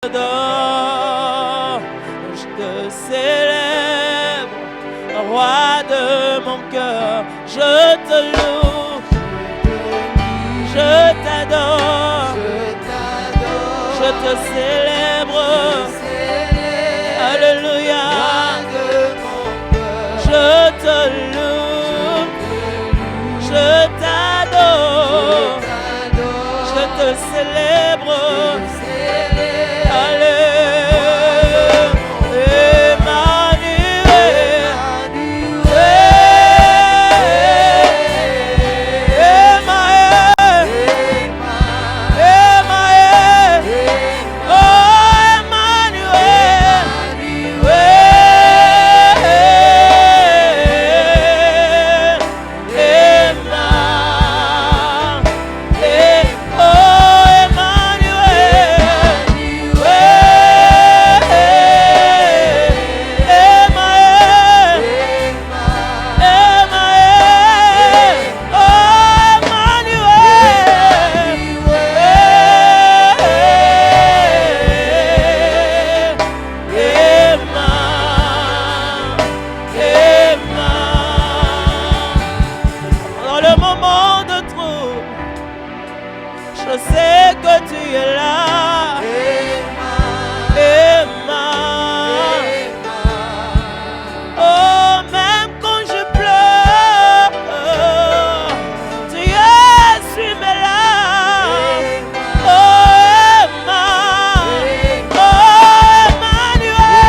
t'adore, je te célèbre, roi de mon cœur, je te loue, je t'adore, je te célèbre, alléluia, je te loue, je t'adore, je te célèbre, je sais que tu es là. Oh, même quand je pleure, tu es sur mes larmes. Oh, Emma, oh, Emmanuel.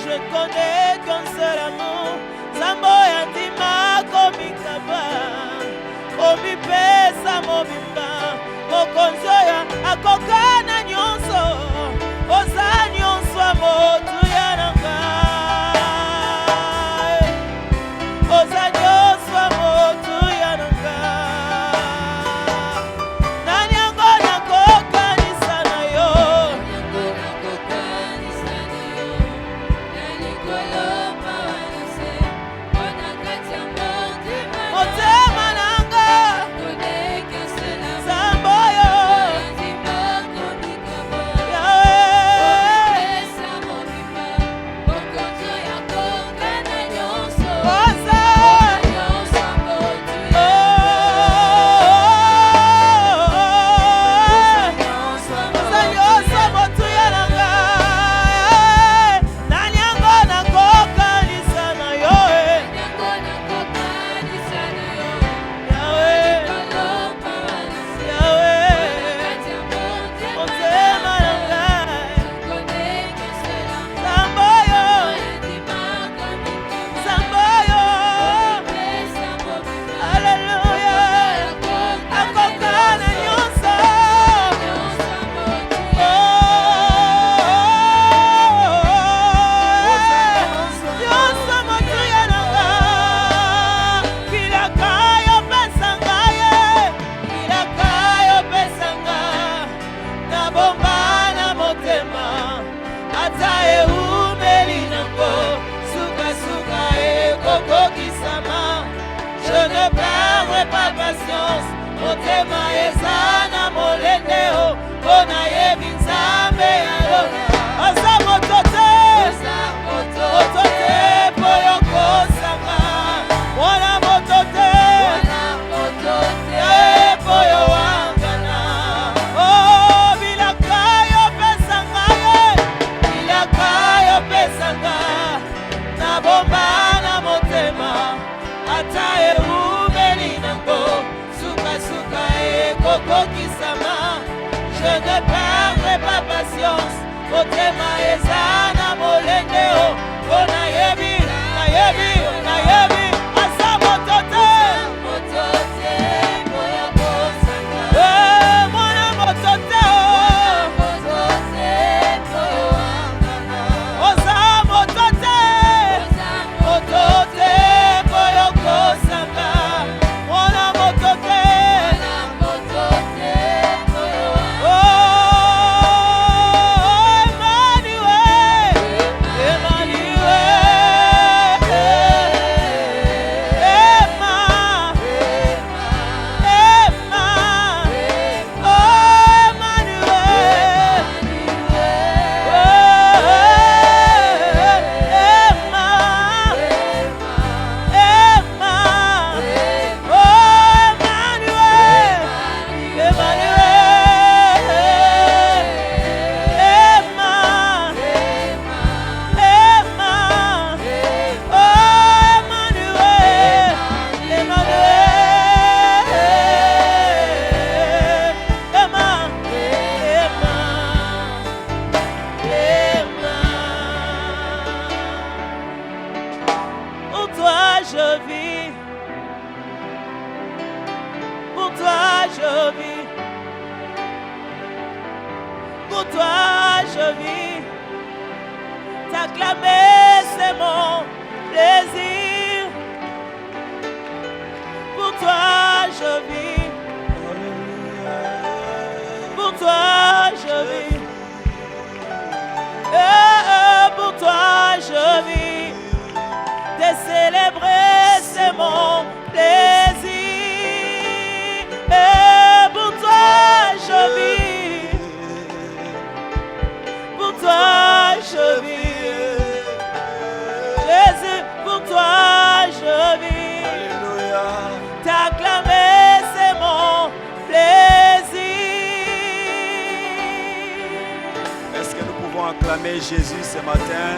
Je connais qu'un seul amour, Zamboya Ndima Komikaba, Komipesa Mobimba, Mokonzoya Akokana Nyonso, Oza Nyonso Motu Yananga, Oza Nyonso Motu Yananga. Je ne perdrai pas patience, motema ezana molendeo, kona yebi nzambe alona. Oza motote, motote poyoko sanga, wana motote, poyo wangana. Oh, bilaka yo pesanga ye, bilaka yo pesanga, na bomba na motema. Atae umeli nango, suka suka e koko kisama. Je ne perdrai pas patience, motema ezana molendeo, kona yebi, na yebi, na yebi, asa motote, motote, moya kosa. je vis. Pour toi je vis. T'acclamer c'est mon plaisir. Pour toi je vis. Pour toi je vis. Pour toi je vis. Te célébrer c'est mon plaisir. Pour toi je vis. Pour toi je vis. Jésus, pour toi je vis. Alléluia. T'acclamer c'est mon plaisir. Est-ce que nous pouvons acclamer Jésus ce matin?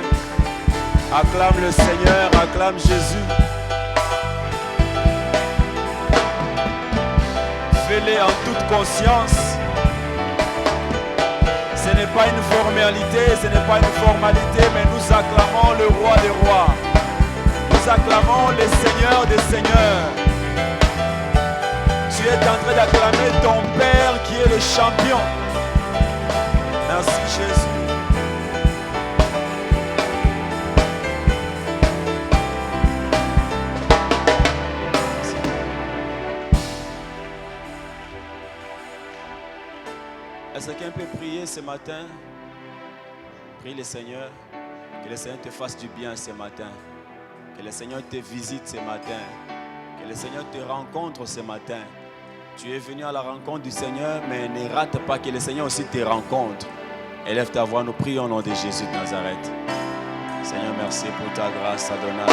Acclame le Seigneur, acclame Jésus. Fais-le en toute conscience. Ce n'est pas une formalité, ce n'est pas une formalité, mais nous acclamons le roi des rois. Nous acclamons le Seigneur des seigneurs. Tu es en train d'acclamer ton Père qui est le champion. Merci Jésus. Est-ce que quelqu'un peut prier ce matin? Prie le Seigneur. Que le Seigneur te fasse du bien ce matin. Que le Seigneur te visite ce matin. Que le Seigneur te rencontre ce matin. Tu es venu à la rencontre du Seigneur, mais ne rate pas que le Seigneur aussi te rencontre. Élève ta voix, nous prions au nom de Jésus de Nazareth. Seigneur, merci pour ta grâce, Adonai.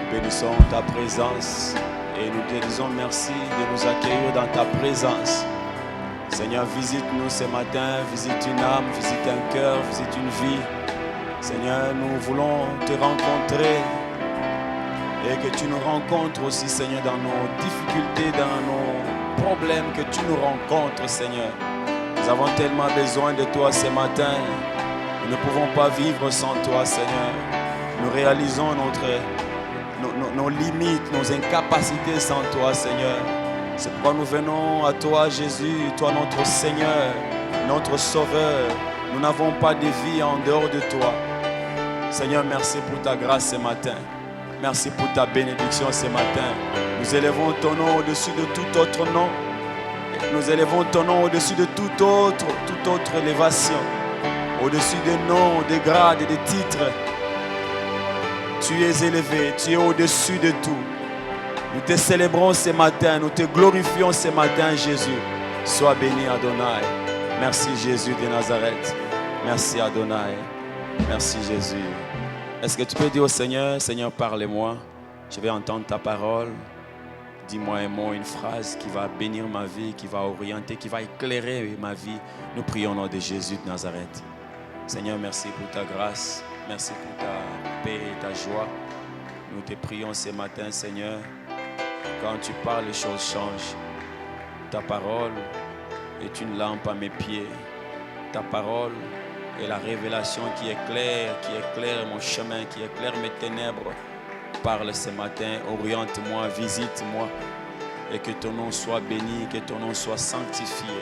Nous bénissons ta présence et nous te disons merci de nous accueillir dans ta présence. Seigneur, visite-nous ce matin, visite une âme, visite un cœur, visite une vie. Seigneur, nous voulons te rencontrer et que tu nous rencontres aussi, Seigneur, dans nos difficultés, dans nos problèmes, que tu nous rencontres, Seigneur. Nous avons tellement besoin de toi ce matin. Nous ne pouvons pas vivre sans toi, Seigneur. Nous réalisons nos limites, nos incapacités sans toi, Seigneur. C'est pourquoi nous venons à toi, Jésus, toi notre Seigneur, notre Sauveur. Nous n'avons pas de vie en dehors de toi. Seigneur, merci pour ta grâce ce matin. Merci pour ta bénédiction ce matin. Nous élevons ton nom au-dessus de tout autre nom. Nous élevons ton nom au-dessus de toute autre élévation. Au-dessus des noms, des grades et des titres. Tu es élevé, tu es au-dessus de tout. Nous te célébrons ce matin, nous te glorifions ce matin, Jésus. Sois béni, Adonai. Merci, Jésus de Nazareth. Merci, Adonai. Merci, Jésus. Est-ce que tu peux dire au Seigneur, Seigneur, parle-moi. Je vais entendre ta parole. Dis-moi un mot, une phrase qui va bénir ma vie, qui va orienter, qui va éclairer ma vie. Nous prions au nom de Jésus de Nazareth. Seigneur, merci pour ta grâce. Merci pour ta paix et ta joie. Nous te prions ce matin, Seigneur. Quand tu parles, les choses changent. Ta parole est une lampe à mes pieds. Ta parole est la révélation qui éclaire mon chemin, qui éclaire mes ténèbres. Parle ce matin, oriente-moi, visite-moi. Et que ton nom soit béni, que ton nom soit sanctifié.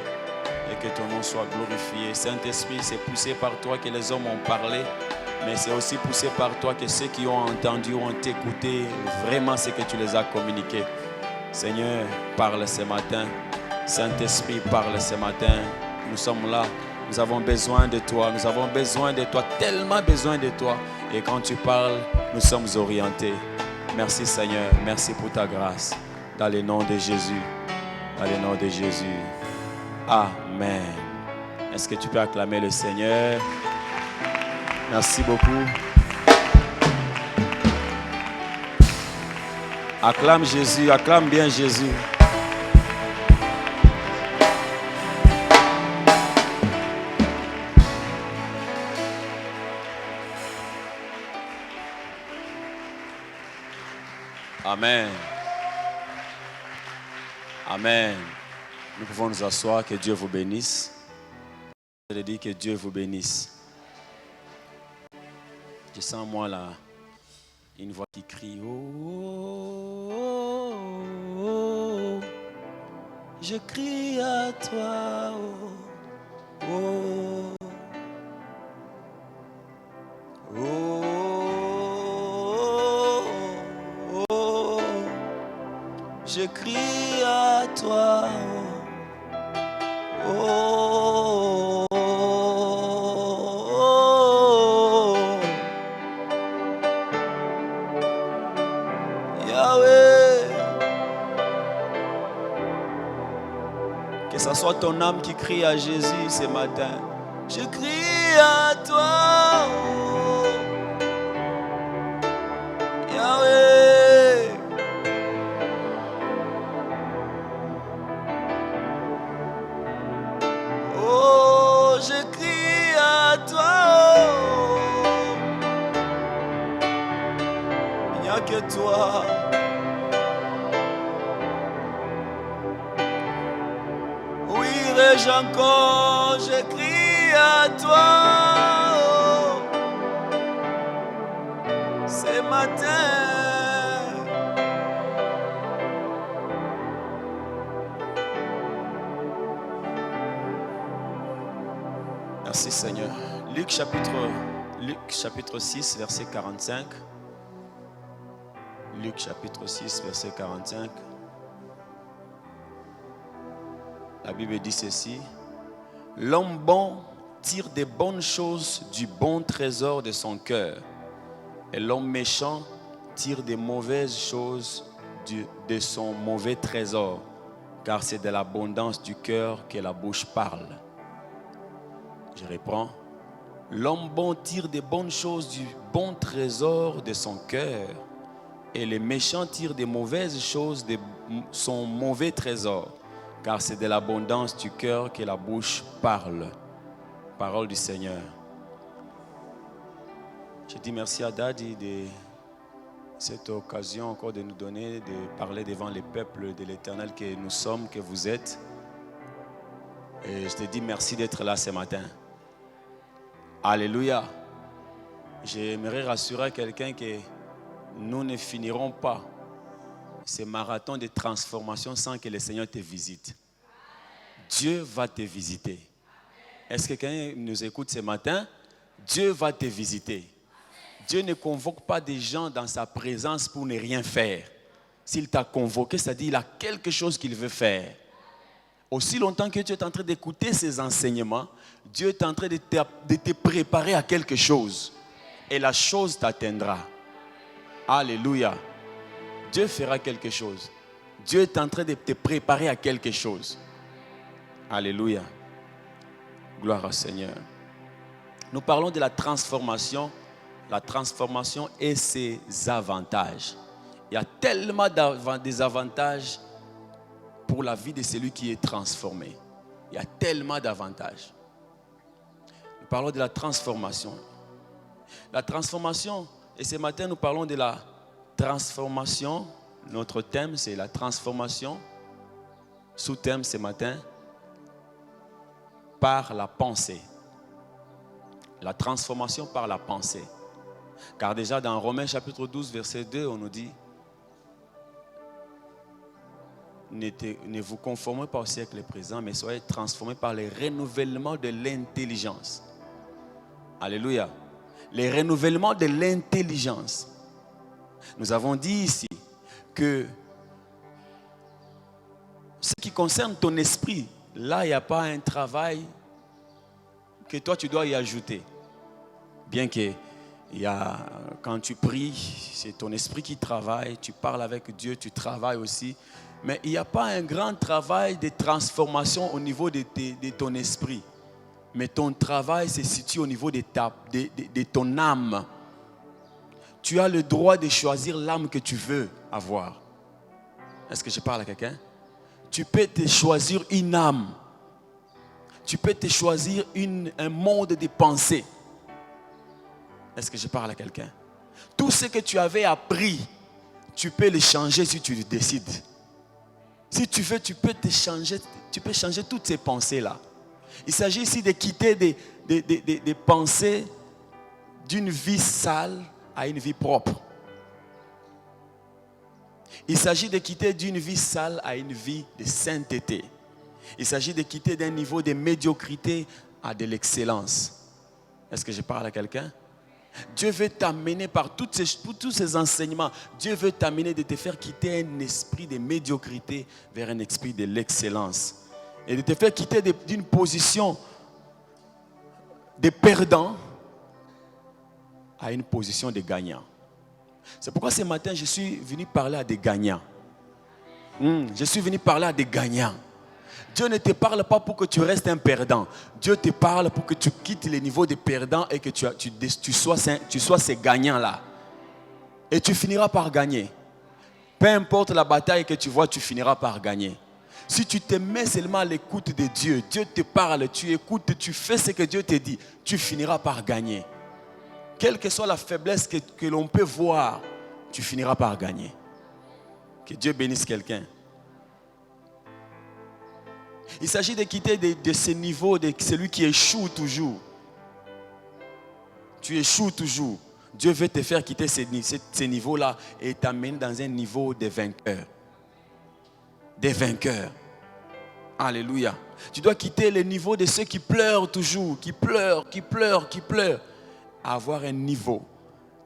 Et que ton nom soit glorifié. Saint-Esprit, c'est poussé par toi que les hommes ont parlé. Mais c'est aussi poussé par toi que ceux qui ont entendu, ont écouté vraiment ce que tu les as communiqué. Seigneur, parle ce matin. Saint-Esprit, parle ce matin. Nous sommes là. Nous avons besoin de toi. Nous avons besoin de toi. Tellement besoin de toi. Et quand tu parles, nous sommes orientés. Merci Seigneur. Merci pour ta grâce. Dans le nom de Jésus. Dans le nom de Jésus. Amen. Est-ce que tu peux acclamer le Seigneur? Merci beaucoup. Acclame Jésus, acclame bien Jésus. Amen. Amen. Nous pouvons nous asseoir, que Dieu vous bénisse. Je dis que Dieu vous bénisse. Je sens moi là une voix qui crie oh, oh, oh, je crie à toi, oh, oh, oh, oh, je crie à toi, oh, oh, oh, Yahweh. Que ce soit ton âme qui crie à Jésus ce matin. Je crie à toi, oh, Yahweh. Oh, je crie à toi, oh, il n'y a que toi. Oui, vais-je encore, je crie à toi, oh, ce matin. Merci Seigneur. Luc chapitre 6, verset 45. Luc chapitre 6, verset 45. La Bible dit ceci. L'homme bon tire des bonnes choses du bon trésor de son cœur. Et l'homme méchant tire des mauvaises choses de son mauvais trésor. Car c'est de l'abondance du cœur que la bouche parle. Je reprends. L'homme bon tire des bonnes choses du bon trésor de son cœur. Et les méchants tirent des mauvaises choses de son mauvais trésor. Car c'est de l'abondance du cœur que la bouche parle. Parole du Seigneur. Je dis merci à Daddy de cette occasion encore de nous donner, de parler devant les peuples de l'Éternel que nous sommes, que vous êtes. Et je te dis merci d'être là ce matin. Alléluia. J'aimerais rassurer quelqu'un que nous ne finirons pas ce marathon de transformation sans que le Seigneur te visite. Dieu va te visiter. Est-ce que quelqu'un nous écoute ce matin? Dieu va te visiter. Dieu ne convoque pas des gens dans sa présence pour ne rien faire. S'il t'a convoqué, c'est-à-dire qu'il a quelque chose qu'il veut faire. Aussi longtemps que tu es en train d'écouter ces enseignements, Dieu est en train de te préparer à quelque chose. Et la chose t'atteindra. Alléluia. Dieu fera quelque chose. Dieu est en train de te préparer à quelque chose. Alléluia. Gloire au Seigneur. Nous parlons de la transformation. La transformation et ses avantages. Il y a tellement des avantages pour la vie de celui qui est transformé. Il y a tellement d'avantages. Nous parlons de la transformation. La transformation, et ce matin nous parlons de la transformation. Notre thème c'est la transformation. Sous-thème ce matin, par la pensée. La transformation par la pensée. Car déjà dans Romains chapitre 12 verset 2 on nous dit: ne vous conformez pas au siècle présent, mais soyez transformés par le renouvellement de l'intelligence. Alléluia. Le renouvellement de l'intelligence. Nous avons dit ici que ce qui concerne ton esprit, là il n'y a pas un travail que toi tu dois y ajouter. Bien que quand tu pries, c'est ton esprit qui travaille, tu parles avec Dieu, tu travailles aussi. Mais il n'y a pas un grand travail de transformation au niveau de ton esprit. Mais ton travail se situe au niveau de ton âme. Tu as le droit de choisir l'âme que tu veux avoir. Est-ce que je parle à quelqu'un? Tu peux te choisir une âme. Tu peux te choisir un monde de pensée. Est-ce que je parle à quelqu'un? Tout ce que tu avais appris, tu peux le changer si tu le décides. Si tu veux, tu peux changer toutes ces pensées-là. Il s'agit ici de quitter des pensées d'une vie sale à une vie propre. Il s'agit de quitter d'une vie sale à une vie de sainteté. Il s'agit de quitter d'un niveau de médiocrité à de l'excellence. Est-ce que je parle à quelqu'un? Dieu veut t'amener par tous ces enseignements. Dieu veut t'amener de te faire quitter un esprit de médiocrité vers un esprit de l'excellence. Et de te faire quitter d'une position de perdant à une position de gagnant. C'est pourquoi ce matin, je suis venu parler à des gagnants. Je suis venu parler à des gagnants. Dieu ne te parle pas pour que tu restes un perdant. Dieu te parle pour que tu quittes les niveaux de perdants et que tu sois ces gagnants-là. Et tu finiras par gagner. Peu importe la bataille que tu vois, tu finiras par gagner. Si tu te mets seulement à l'écoute de Dieu, Dieu te parle, tu écoutes, tu fais ce que Dieu te dit, tu finiras par gagner. Quelle que soit la faiblesse que l'on peut voir, tu finiras par gagner. Que Dieu bénisse quelqu'un. Il s'agit de quitter de ce niveau, de celui qui échoue toujours. Tu échoues toujours. Dieu veut te faire quitter ces niveaux-là et t'amener dans un niveau de vainqueur. Des vainqueurs. Alléluia. Tu dois quitter le niveau de ceux qui pleurent toujours, qui pleurent. Avoir un niveau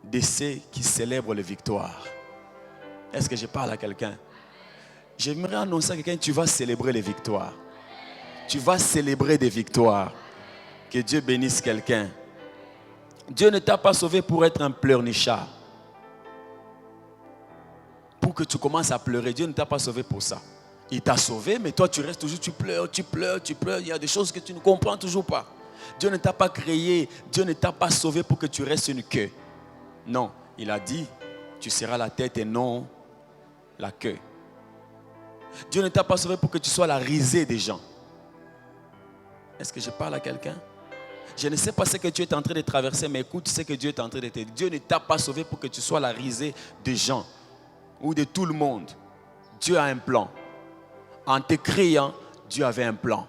de ceux qui célèbrent les victoires. Est-ce que je parle à quelqu'un? J'aimerais annoncer à quelqu'un, tu vas célébrer les victoires. Tu vas célébrer des victoires. Que Dieu bénisse quelqu'un. Dieu ne t'a pas sauvé pour être un pleurnichard. Pour que tu commences à pleurer. Dieu ne t'a pas sauvé pour ça. Il t'a sauvé, mais toi tu restes toujours, tu pleures. Il y a des choses que tu ne comprends toujours pas. Dieu ne t'a pas créé. Dieu ne t'a pas sauvé pour que tu restes une queue. Non, il a dit, tu seras la tête et non la queue. Dieu ne t'a pas sauvé pour que tu sois la risée des gens. Est-ce que je parle à quelqu'un? Je ne sais pas ce que tu es en train de traverser, mais écoute ce que Dieu est en train de te dire. Dieu ne t'a pas sauvé pour que tu sois la risée des gens ou de tout le monde. Dieu a un plan. En te créant, Dieu avait un plan.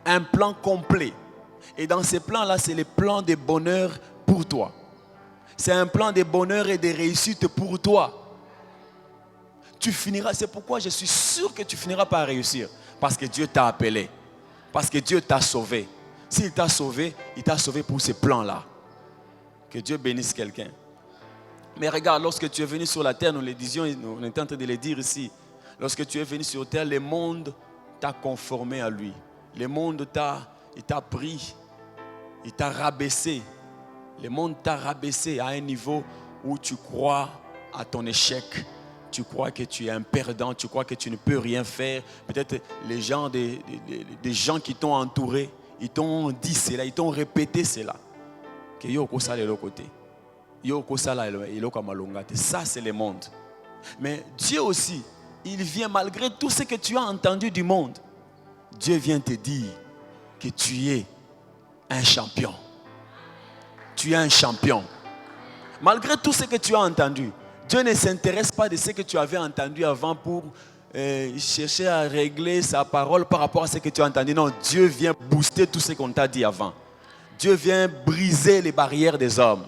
Un plan complet. Et dans ce plan-là, c'est le plan de bonheur pour toi. C'est un plan de bonheur et de réussite pour toi. Tu finiras, c'est pourquoi je suis sûr que tu finiras par réussir. Parce que Dieu t'a appelé. Parce que Dieu t'a sauvé. S'il t'a sauvé, il t'a sauvé pour ce plan-là. Que Dieu bénisse quelqu'un. Mais regarde, lorsque tu es venu sur la terre, nous le disions, on est en train de le dire ici. Lorsque tu es venu sur la terre, le monde t'a conformé à lui. Le monde il t'a pris, il t'a rabaissé. Le monde t'a rabaissé à un niveau où tu crois à ton échec. Tu crois que tu es un perdant, tu crois que tu ne peux rien faire. Peut-être les gens, des gens qui t'ont entouré, ils t'ont dit cela, ils t'ont répété cela. Que yoko ça de l'autre côté. Yoko ça là, ça c'est le monde. Mais Dieu aussi, il vient malgré tout ce que tu as entendu du monde. Dieu vient te dire que tu es un champion. Tu es un champion. Malgré tout ce que tu as entendu. Dieu ne s'intéresse pas de ce que tu avais entendu avant pour chercher à régler sa parole par rapport à ce que tu as entendu. Non, Dieu vient booster tout ce qu'on t'a dit avant. Dieu vient briser les barrières des hommes.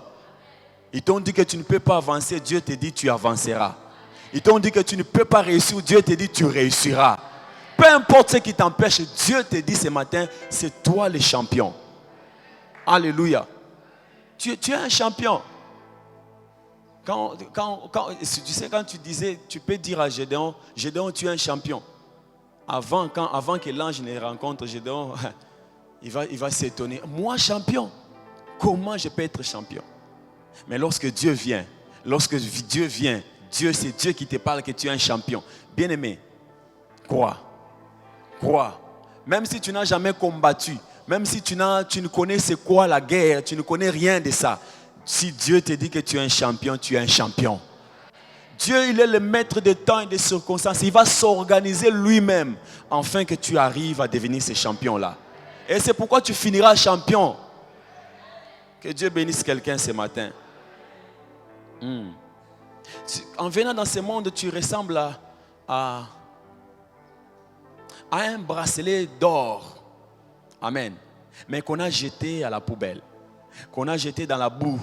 Ils t'ont dit que tu ne peux pas avancer, Dieu te dit tu avanceras. Ils t'ont dit que tu ne peux pas réussir, Dieu te dit tu réussiras. Peu importe ce qui t'empêche, Dieu te dit ce matin, c'est toi le champion. Alléluia. Tu es un champion. Quand tu disais, tu peux dire à Gédéon, Gédéon, tu es un champion. Avant que l'ange ne rencontre Gédéon, il va s'étonner. Moi, champion, comment je peux être champion? Mais lorsque Dieu vient, Dieu, c'est Dieu qui te parle que tu es un champion. Bien-aimé, crois. Même si tu n'as jamais combattu, même si tu ne connais c'est quoi la guerre, tu ne connais rien de ça. Si Dieu te dit que tu es un champion, tu es un champion. Dieu, il est le maître des temps et des circonstances. Il va s'organiser lui-même afin que tu arrives à devenir ce champion-là. Et c'est pourquoi tu finiras champion. Que Dieu bénisse quelqu'un ce matin. En venant dans ce monde, tu ressembles à un bracelet d'or. Amen. Mais qu'on a jeté à la poubelle. Qu'on a jeté dans la boue.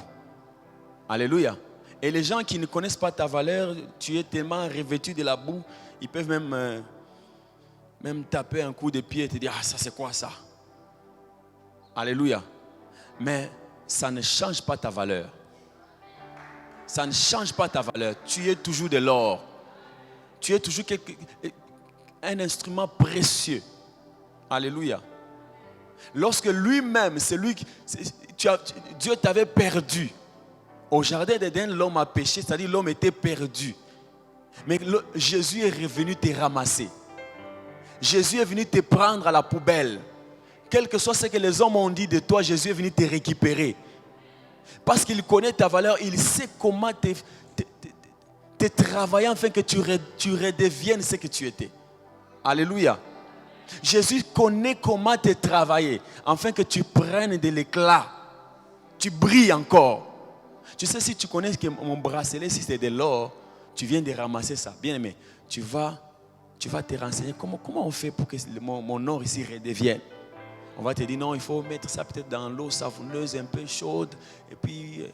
Alléluia. Et les gens qui ne connaissent pas ta valeur, tu es tellement revêtu de la boue, ils peuvent même même taper un coup de pied et te dire, ah, ça c'est quoi ça? Alléluia. Mais ça ne change pas ta valeur. Ça ne change pas ta valeur. Tu es toujours de l'or. Tu es toujours un instrument précieux. Alléluia. Lorsque lui-même, Dieu t'avait perdu. Au jardin d'Éden, l'homme a péché, c'est-à-dire l'homme était perdu. Mais Jésus est revenu te ramasser. Jésus est venu te prendre à la poubelle. Quel que soit ce que les hommes ont dit de toi, Jésus est venu te récupérer. Parce qu'il connaît ta valeur, il sait comment te travailler afin que tu redeviennes ce que tu étais. Alléluia. Jésus connaît comment te travailler afin que tu prennes de l'éclat. Tu brilles encore. Tu sais, si tu connais que mon bracelet, si c'est de l'or, tu viens de ramasser ça. Bien aimé, tu vas te renseigner comment on fait pour que mon or ici redevienne. On va te dire non, il faut mettre ça peut-être dans l'eau savonneuse un peu chaude et puis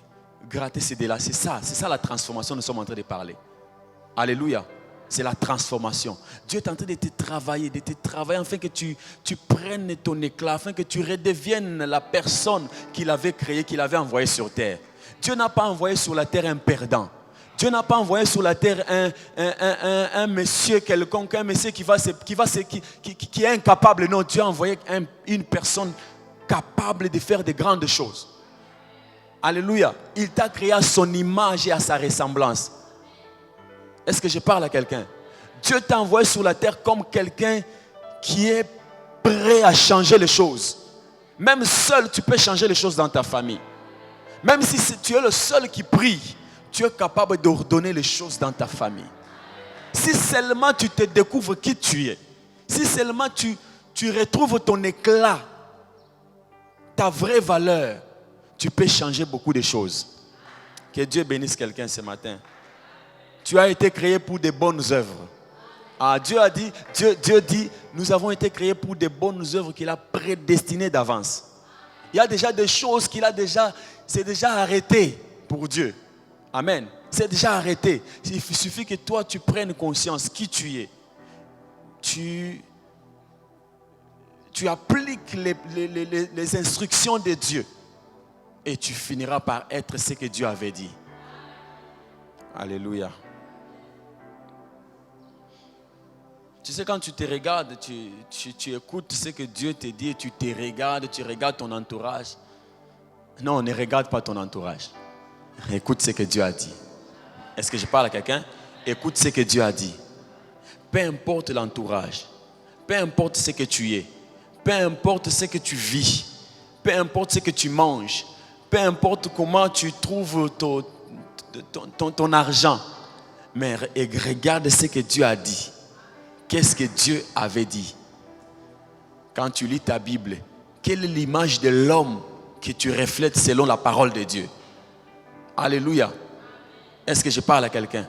gratter ces dés-là. C'est ça la transformation dont nous sommes en train de parler. Alléluia. C'est la transformation. Dieu est en train de te travailler afin que tu prennes ton éclat, afin que tu redeviennes la personne qu'il avait créée, qu'il avait envoyée sur terre. Dieu n'a pas envoyé sur la terre un perdant. Dieu n'a pas envoyé sur la terre un monsieur quelconque, un monsieur qui est incapable. Non, Dieu a envoyé une personne capable de faire de grandes choses. Alléluia. Il t'a créé à son image et à sa ressemblance. Est-ce que je parle à quelqu'un? Dieu t'a envoyé sur la terre comme quelqu'un qui est prêt à changer les choses. Même seul, tu peux changer les choses dans ta famille. Même si tu es le seul qui prie, tu es capable d'ordonner les choses dans ta famille. Si seulement tu te découvres qui tu es, si seulement tu retrouves ton éclat, ta vraie valeur, tu peux changer beaucoup de choses. Que Dieu bénisse quelqu'un ce matin. Tu as été créé pour de bonnes œuvres. Ah, Dieu dit, nous avons été créés pour de bonnes œuvres qu'il a prédestinées d'avance. Il y a déjà des choses c'est déjà arrêté pour Dieu. Amen. C'est déjà arrêté. Il suffit que toi, tu prennes conscience qui tu es. Tu appliques les instructions de Dieu. Et tu finiras par être ce que Dieu avait dit. Alléluia. Tu sais, quand tu te regardes, tu écoutes ce que Dieu te dit et tu te regardes, tu regardes ton entourage. Non, ne regarde pas ton entourage. Écoute ce que Dieu a dit. Est-ce que je parle à quelqu'un? Écoute ce que Dieu a dit. Peu importe l'entourage, peu importe ce que tu es, peu importe ce que tu vis, peu importe ce que tu manges, peu importe comment tu trouves ton argent, mais regarde ce que Dieu a dit. Qu'est-ce que Dieu avait dit? Quand tu lis ta Bible, quelle est l'image de l'homme que tu reflètes selon la parole de Dieu? Alléluia. Est-ce que je parle à quelqu'un?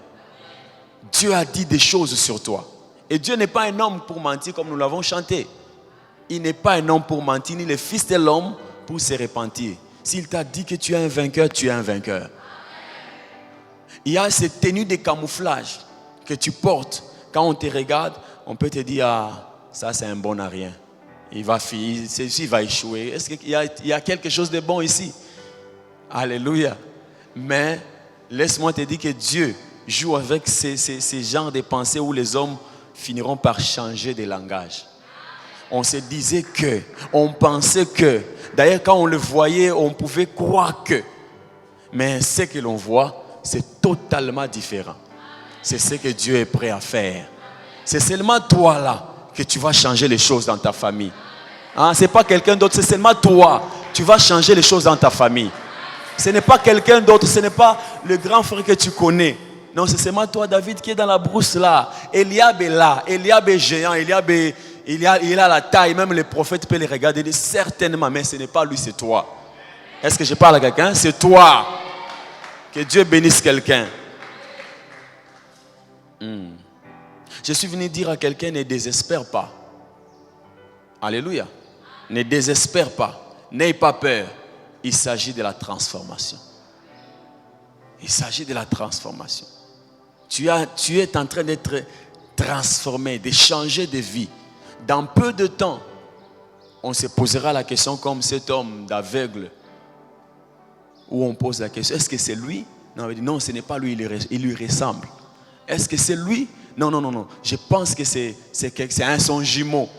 Dieu a dit des choses sur toi. Et Dieu n'est pas un homme pour mentir comme nous l'avons chanté. Il n'est pas un homme pour mentir, ni le fils de l'homme pour se repentir. S'il t'a dit que tu es un vainqueur, tu es un vainqueur. Il y a cette tenue de camouflage que tu portes. Quand on te regarde, on peut te dire, ah, ça c'est un bon à rien. Il va échouer. Est-ce qu'il y a quelque chose de bon ici? Alléluia. Mais laisse-moi te dire que Dieu joue avec ces genres de pensées où les hommes finiront par changer de langage. On se disait que, on pensait que. D'ailleurs, quand on le voyait, on pouvait croire que. Mais ce que l'on voit, c'est totalement différent. C'est ce que Dieu est prêt à faire. C'est seulement toi là que tu vas changer les choses dans ta famille. Hein? Ce n'est pas quelqu'un d'autre, c'est seulement toi. Tu vas changer les choses dans ta famille. Ce n'est pas quelqu'un d'autre, ce n'est pas le grand frère que tu connais. Non, c'est seulement toi, David, qui est dans la brousse là. Eliab est là. Eliab est géant. Eliab il a la taille. Même les prophètes peuvent les regarder. Ils disent, certainement, mais ce n'est pas lui, c'est toi. Est-ce que je parle à quelqu'un? C'est toi. Que Dieu bénisse quelqu'un. Je suis venu dire à quelqu'un, ne désespère pas. Alléluia. Ne désespère pas. N'aie pas peur. Il s'agit de la transformation. Il s'agit de la transformation. Tu es en train d'être transformé, de changer de vie. Dans peu de temps, on se posera la question comme cet homme d'aveugle, où on pose la question, est-ce que c'est lui? Non, on dit, non, ce n'est pas lui, il lui ressemble. Est-ce que c'est lui? Non, non, non, non. Je pense que c'est son jumeau.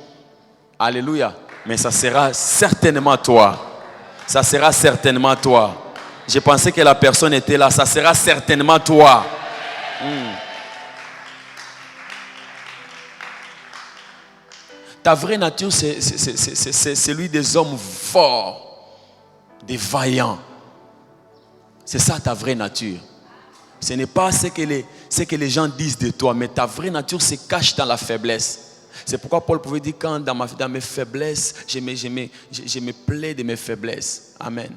Alléluia. Mais ça sera certainement toi. Ça sera certainement toi. Je pensais que la personne était là. Ça sera certainement toi. Ta vraie nature, c'est celui des hommes forts, des vaillants. C'est ça ta vraie nature. Ce n'est pas ce que les gens disent de toi, mais ta vraie nature se cache dans la faiblesse. C'est pourquoi Paul pouvait dire, quand dans mes faiblesses, je me plais de mes faiblesses. Amen.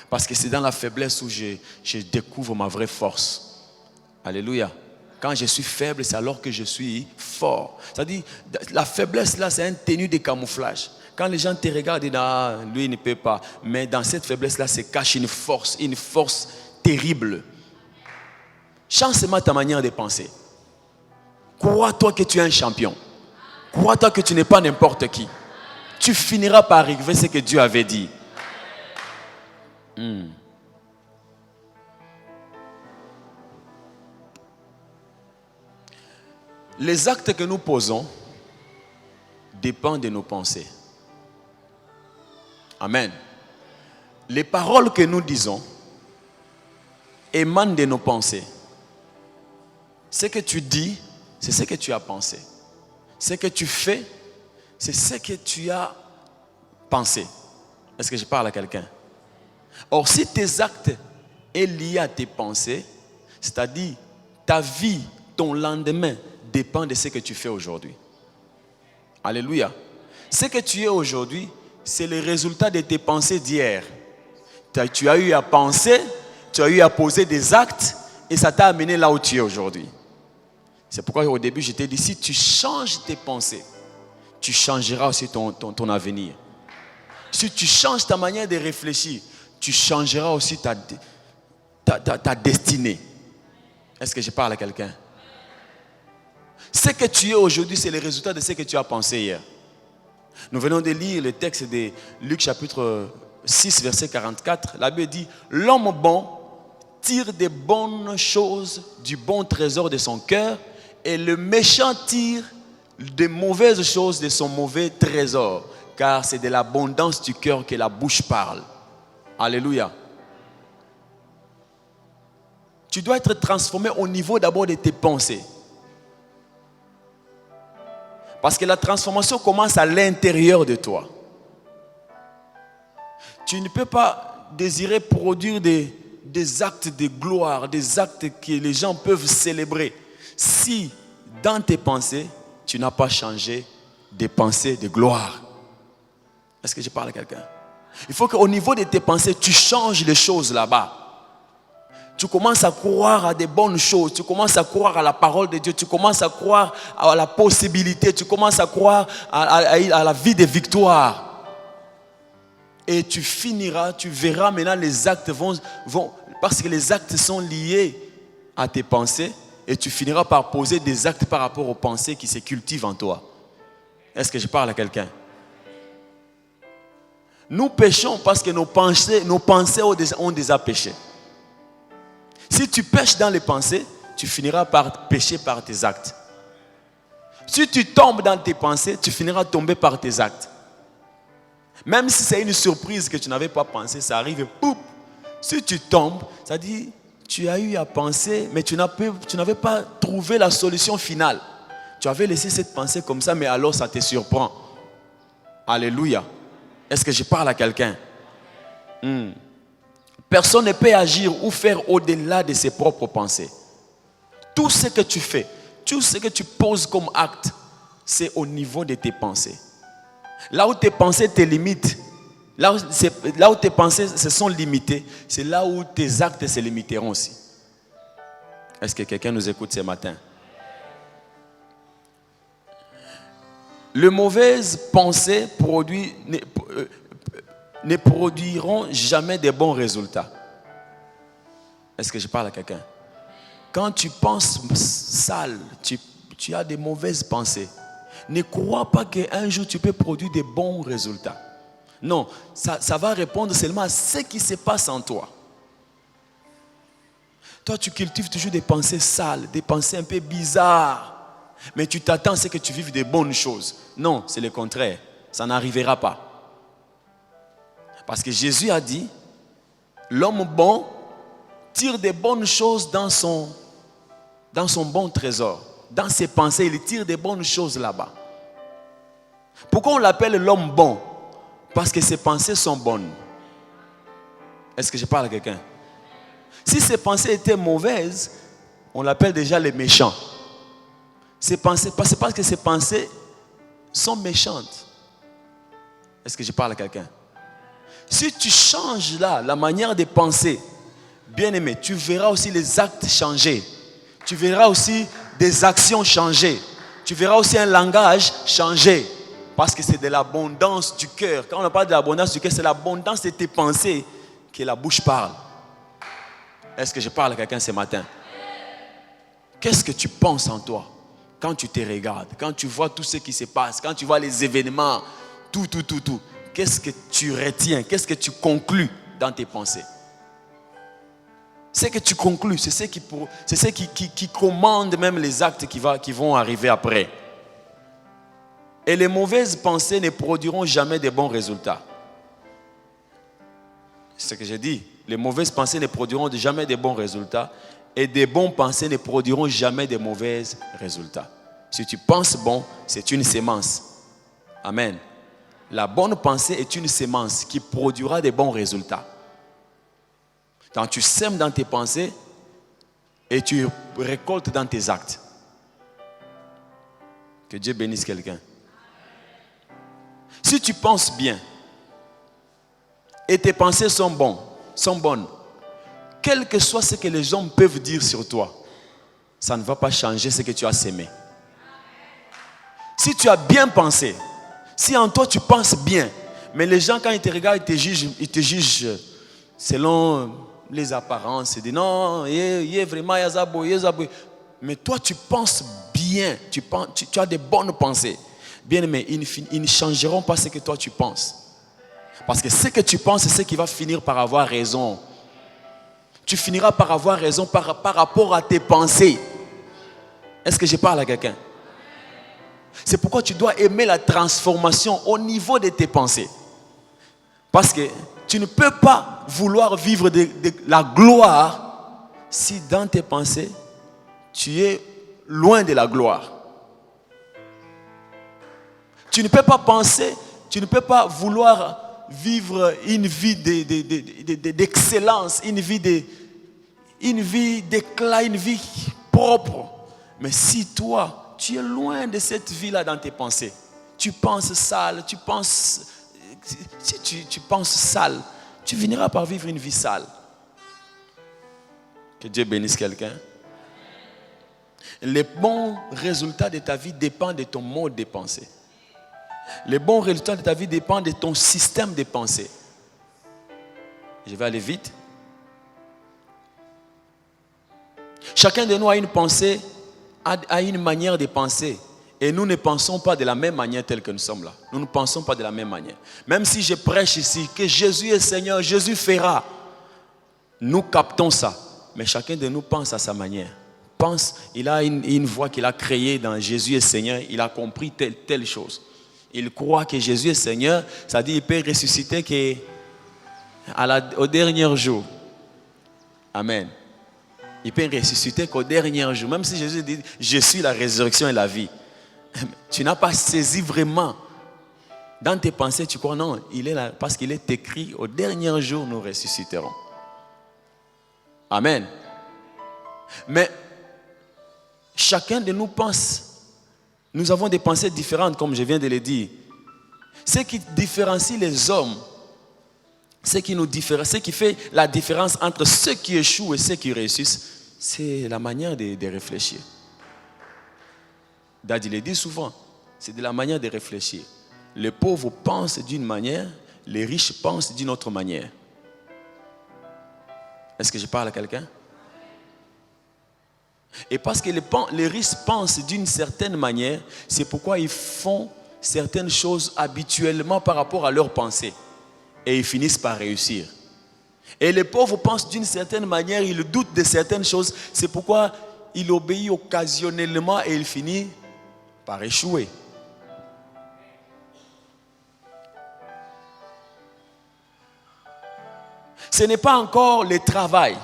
Parce que c'est dans la faiblesse où je découvre ma vraie force. Alléluia. Quand je suis faible, c'est alors que je suis fort. C'est-à-dire, la faiblesse là, c'est un tenue de camouflage. Quand les gens te regardent, ils disent, ah, lui, il ne peut pas. Mais dans cette faiblesse là, se cache une force terrible. Change seulement ta manière de penser. Crois-toi que tu es un champion. Crois-toi que tu n'es pas n'importe qui. Tu finiras par arriver ce que Dieu avait dit. Les actes que nous posons dépendent de nos pensées. Amen. Les paroles que nous disons émanent de nos pensées. Ce que tu dis, c'est ce que tu as pensé. Ce que tu fais, c'est ce que tu as pensé. Est-ce que je parle à quelqu'un? Or, si tes actes sont liés à tes pensées, c'est-à-dire ta vie, ton lendemain, dépend de ce que tu fais aujourd'hui. Alléluia. Ce que tu es aujourd'hui, c'est le résultat de tes pensées d'hier. Tu as eu à penser, tu as eu à poser des actes, et ça t'a amené là où tu es aujourd'hui. C'est pourquoi au début je t'ai dit, si tu changes tes pensées, tu changeras aussi ton avenir. Si tu changes ta manière de réfléchir, tu changeras aussi ta destinée. Est-ce que je parle à quelqu'un? Ce que tu es aujourd'hui, c'est le résultat de ce que tu as pensé hier. Nous venons de lire le texte de Luc chapitre 6, verset 44. La Bible dit, l'homme bon tire des bonnes choses du bon trésor de son cœur, et le méchant tire des mauvaises choses de son mauvais trésor, car c'est de l'abondance du cœur que la bouche parle. Alléluia. Tu dois être transformé au niveau d'abord de tes pensées. Parce que la transformation commence à l'intérieur de toi. Tu ne peux pas désirer produire des actes de gloire, des actes que les gens peuvent célébrer, si dans tes pensées, tu n'as pas changé des pensées de gloire. Est-ce que je parle à quelqu'un? Il faut qu'au niveau de tes pensées, tu changes les choses là-bas. Tu commences à croire à des bonnes choses, tu commences à croire à la parole de Dieu, tu commences à croire à la possibilité, tu commences à croire à la vie de victoire. Et tu finiras, tu verras maintenant les actes vont, parce que les actes sont liés à tes pensées, et tu finiras par poser des actes par rapport aux pensées qui se cultivent en toi. Est-ce que je parle à quelqu'un? Nous péchons parce que nos pensées ont déjà péché. Si tu pêches dans les pensées, tu finiras par pécher par tes actes. Si tu tombes dans tes pensées, tu finiras tomber par tes actes. Même si c'est une surprise que tu n'avais pas pensé, ça arrive et pouf. Si tu tombes, ça dit, tu as eu à penser, mais tu n'avais pas trouvé la solution finale. Tu avais laissé cette pensée comme ça, mais alors ça te surprend. Alléluia. Est-ce que je parle à quelqu'un? Personne ne peut agir ou faire au-delà de ses propres pensées. Tout ce que tu fais, tout ce que tu poses comme acte, c'est au niveau de tes pensées. Là où tes pensées te limitent, là où tes pensées se sont limitées, c'est là où tes actes se limiteront aussi. Est-ce que quelqu'un nous écoute ce matin? Les mauvaises pensées ne produiront jamais de bons résultats. Est-ce que je parle à quelqu'un? Quand tu penses sale, tu as des mauvaises pensées. ne crois pas qu'un jour tu peux produire des bons résultats. Non, ça va répondre seulement à ce qui se passe en toi. Toi, tu cultives toujours des pensées sales, des pensées un peu bizarres. Mais tu t'attends à ce que tu vives des bonnes choses. Non, c'est le contraire. Ça n'arrivera pas. Parce que Jésus a dit, l'homme bon tire des bonnes choses dans son bon trésor. Dans ses pensées, il tire des bonnes choses là-bas. Pourquoi on l'appelle l'homme bon? Parce que ses pensées sont bonnes. Est-ce que je parle à quelqu'un? Si ses pensées étaient mauvaises, on l'appelle déjà les méchants. C'est parce que ses pensées sont méchantes. Est-ce que je parle à quelqu'un? Si tu changes là, la manière de penser, bien aimé, tu verras aussi les actes changer. Tu verras aussi des actions changer. Tu verras aussi un langage changer. Parce que c'est de l'abondance du cœur. Quand on parle de l'abondance du cœur, c'est l'abondance de tes pensées que la bouche parle. Est-ce que je parle à quelqu'un ce matin? Qu'est-ce que tu penses en toi quand tu te regardes, quand tu vois tout ce qui se passe, quand tu vois les événements, tout. Qu'est-ce que tu retiens? Qu'est-ce que tu conclus dans tes pensées? Ce que tu conclus, c'est ce qui commande même les actes qui vont arriver après. Et les mauvaises pensées ne produiront jamais de bons résultats. C'est ce que j'ai dit. Les mauvaises pensées ne produiront jamais de bons résultats. Et des bonnes pensées ne produiront jamais de mauvais résultats. Si tu penses bon, c'est une sémence. Amen. La bonne pensée est une sémence qui produira des bons résultats. Quand tu sèmes dans tes pensées et tu récoltes dans tes actes. Que Dieu bénisse quelqu'un. Si tu penses bien et tes pensées sont bonnes, quel que soit ce que les hommes peuvent dire sur toi, ça ne va pas changer ce que tu as sémé. Si tu as bien pensé, si en toi tu penses bien, mais les gens quand ils te regardent, ils te jugent selon les apparences. Ils disent non, il est vraiment Yazabo. Mais toi tu penses bien, tu as des bonnes pensées. Bien aimé, ils ne changeront pas ce que toi tu penses. Parce que ce que tu penses, c'est ce qui va finir par avoir raison. Tu finiras par avoir raison par rapport à tes pensées. Est-ce que je parle à quelqu'un? C'est pourquoi tu dois aimer la transformation au niveau de tes pensées. Parce que tu ne peux pas vouloir vivre de la gloire si dans tes pensées, tu es loin de la gloire. Tu ne peux pas penser, tu ne peux pas vouloir vivre une vie d'excellence, une vie d'éclat, une vie propre. Mais si toi, tu es loin de cette vie-là dans tes pensées, tu penses sale, si tu penses sale, tu finiras par vivre une vie sale. Que Dieu bénisse quelqu'un. Les bons résultats de ta vie dépendent de ton mode de pensée. Les bons résultats de ta vie dépendent de ton système de pensée. Je vais aller vite. Chacun de nous a une pensée, a une manière de penser. Et nous ne pensons pas de la même manière telle que nous sommes là. Nous ne pensons pas de la même manière. Même si je prêche ici que Jésus est Seigneur, Jésus fera. Nous captons ça. Mais chacun de nous pense à sa manière. Il a une voix qu'il a créée dans Jésus est Seigneur. Il a compris telle chose. Il croit que Jésus est Seigneur. Ça dit qu'il peut ressusciter au dernier jour. Amen. Il peut ressusciter qu'au dernier jour. Même si Jésus dit, je suis la résurrection et la vie. Tu n'as pas saisi vraiment. Dans tes pensées, tu crois non, il est là parce qu'il est écrit, au dernier jour, nous ressusciterons. Amen. Mais chacun de nous pense. Nous avons des pensées différentes, comme je viens de le dire. Ce qui différencie les hommes, ce qui fait la différence entre ceux qui échouent et ceux qui réussissent, c'est la manière de réfléchir. Daddy le dit souvent, c'est de la manière de réfléchir. Les pauvres pensent d'une manière, les riches pensent d'une autre manière. Est-ce que je parle à quelqu'un? Et parce que les riches pensent d'une certaine manière, c'est pourquoi ils font certaines choses habituellement par rapport à leurs pensées. Et ils finissent par réussir. Et les pauvres pensent d'une certaine manière, ils doutent de certaines choses, c'est pourquoi ils obéissent occasionnellement et ils finissent par échouer. Ce n'est pas encore le travail,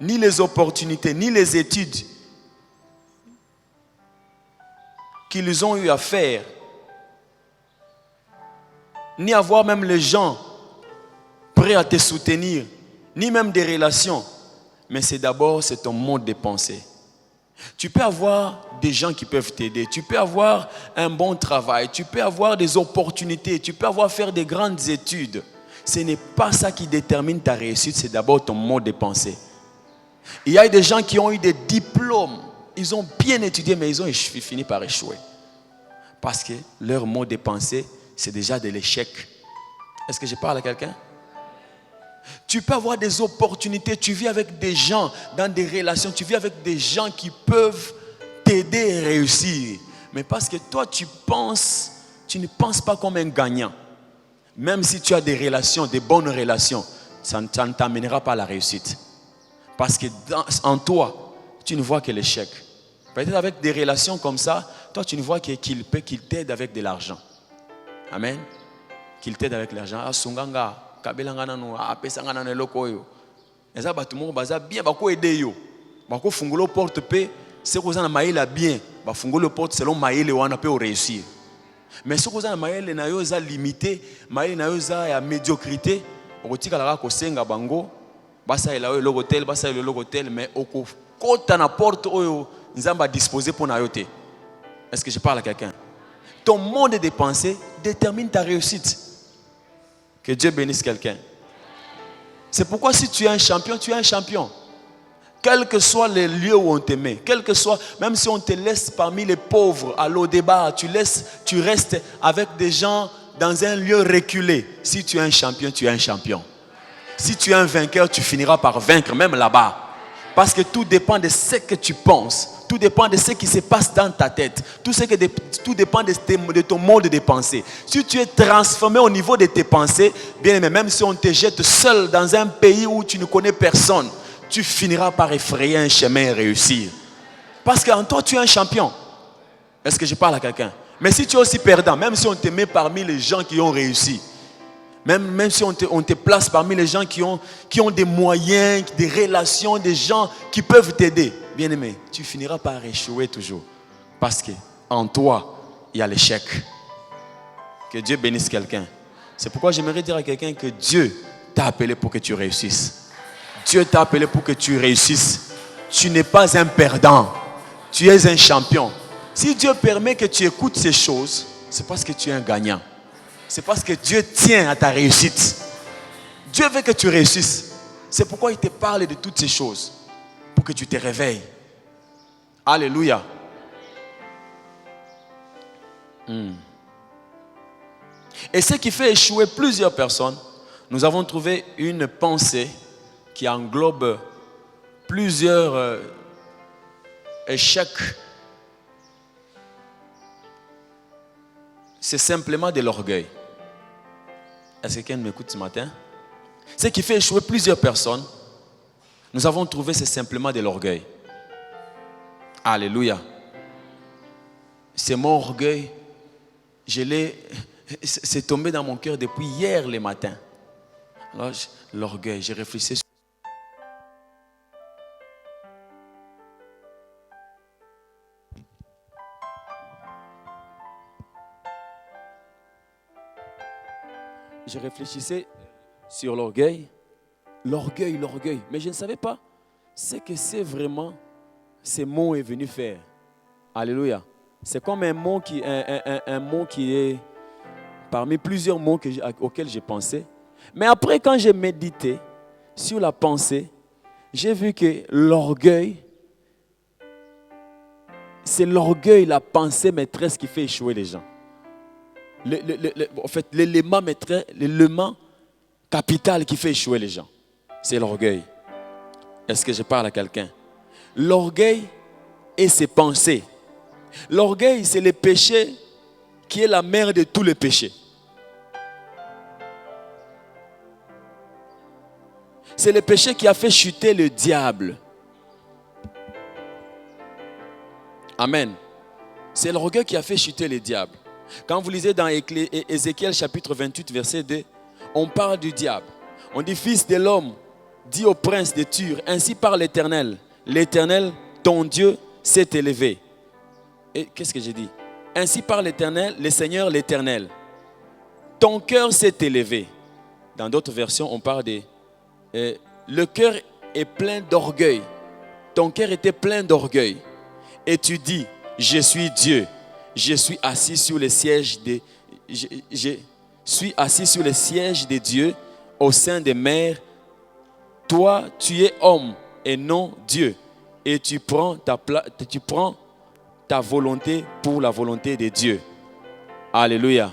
ni les opportunités, ni les études qu'ils ont eu à faire, ni avoir même les gens prêts à te soutenir, ni même des relations, mais c'est d'abord ton mode de pensée. Tu peux avoir des gens qui peuvent t'aider, tu peux avoir un bon travail, tu peux avoir des opportunités, tu peux faire des grandes études. Ce n'est pas ça qui détermine ta réussite, c'est d'abord ton mode de pensée. Il y a des gens qui ont eu des diplômes, ils ont bien étudié, mais ils ont fini par échouer. Parce que leur mode de pensée, c'est déjà de l'échec. Est-ce que je parle à quelqu'un? Tu peux avoir des opportunités, tu vis avec des gens dans des relations, tu vis avec des gens qui peuvent t'aider à réussir. Mais parce que toi, tu ne penses pas comme un gagnant. Même si tu as des relations, des bonnes relations, ça ne t'amènera pas à la réussite. Parce que en toi, tu ne vois que l'échec. Peut-être avec des relations comme ça, toi tu ne vois qu'il t'aide avec de l'argent. Amen. Qu'il t'aide avec l'argent. Ah, sunganga, kabelanga nanu, apesanga nanu eloko yo. Eza batumo baza bien bako aider yo. Bako fungulo porte pe, c'est que na maïla bien, ba fungulo porte selon maïle wana pe réussir. Mais ce que na maïle na yo za limité, maïle na yo za ya médiocrité, okotika la ko senga bango, basa ela yo logotel, basa ela logotel, mais oko kota na porte oyo nzamba disposé pour na yote. Est-ce que je parle à quelqu'un? Ton mode de pensée détermine ta réussite. Que Dieu bénisse quelqu'un. C'est pourquoi si tu es un champion, tu es un champion. Quel que soit les lieux où on te met, quel que soit, même si on te laisse parmi les pauvres à l'eau débat, tu restes avec des gens dans un lieu reculé. Si tu es un champion, tu es un champion. Si tu es un vainqueur, tu finiras par vaincre, même là-bas. Parce que tout dépend de ce que tu penses. Tout dépend de ce qui se passe dans ta tête. Tout dépend de ton mode de pensée. Si tu es transformé au niveau de tes pensées, bien aimé, même si on te jette seul dans un pays où tu ne connais personne, tu finiras par effrayer un chemin et réussir. Parce qu'en toi, tu es un champion. Est-ce que je parle à quelqu'un? Mais si tu es aussi perdant, même si on te met parmi les gens qui ont réussi, même si on te place parmi les gens qui ont des moyens, des relations, des gens qui peuvent t'aider, bien aimé, tu finiras par échouer toujours. Parce qu'en toi, il y a l'échec. Que Dieu bénisse quelqu'un. C'est pourquoi j'aimerais dire à quelqu'un que Dieu t'a appelé pour que tu réussisses. Dieu t'a appelé pour que tu réussisses. Tu n'es pas un perdant. Tu es un champion. Si Dieu permet que tu écoutes ces choses, c'est parce que tu es un gagnant. C'est parce que Dieu tient à ta réussite. Dieu veut que tu réussisses. C'est pourquoi il te parle de toutes ces choses. Pour que tu te réveilles. Alléluia. Et ce qui fait échouer plusieurs personnes, nous avons trouvé une pensée qui englobe plusieurs échecs. C'est simplement de l'orgueil. Est-ce que quelqu'un m'écoute ce matin? Ce qui fait échouer plusieurs personnes, nous avons trouvé, c'est simplement de l'orgueil. Alléluia. C'est mon orgueil. C'est tombé dans mon cœur depuis hier le matin. Alors, l'orgueil, j'ai réfléchi. Je réfléchissais sur l'orgueil. L'orgueil. Mais je ne savais pas ce que c'est vraiment ce mot est venu faire. Alléluia. C'est comme un mot qui est parmi plusieurs mots auxquels j'ai pensé. Mais après, quand j'ai médité sur la pensée, j'ai vu que l'orgueil, c'est l'orgueil, la pensée maîtresse qui fait échouer les gens. En fait, l'élément capital qui fait échouer les gens, c'est l'orgueil. Est-ce que je parle à quelqu'un? L'orgueil et ses pensées. L'orgueil, c'est le péché qui est la mère de tous les péchés. C'est le péché qui a fait chuter le diable. Amen. C'est l'orgueil qui a fait chuter le diable. Quand vous lisez dans Ézéchiel chapitre 28, verset 2, on parle du diable. On dit, fils de l'homme, dis au prince de Tyr, ainsi parle l'Éternel. L'Éternel, ton Dieu, s'est élevé. Et qu'est-ce que j'ai dit? Ainsi parle l'Éternel, le Seigneur l'Éternel. Ton cœur s'est élevé. Dans d'autres versions, on parle de... le cœur est plein d'orgueil. Ton cœur était plein d'orgueil. Et tu dis, je suis Dieu. Je suis assis sur le siège de... Je suis assis sur le siège de Dieu au sein des mers. Toi, tu es homme et non Dieu. Et tu prends ta volonté pour la volonté de Dieu. Alléluia.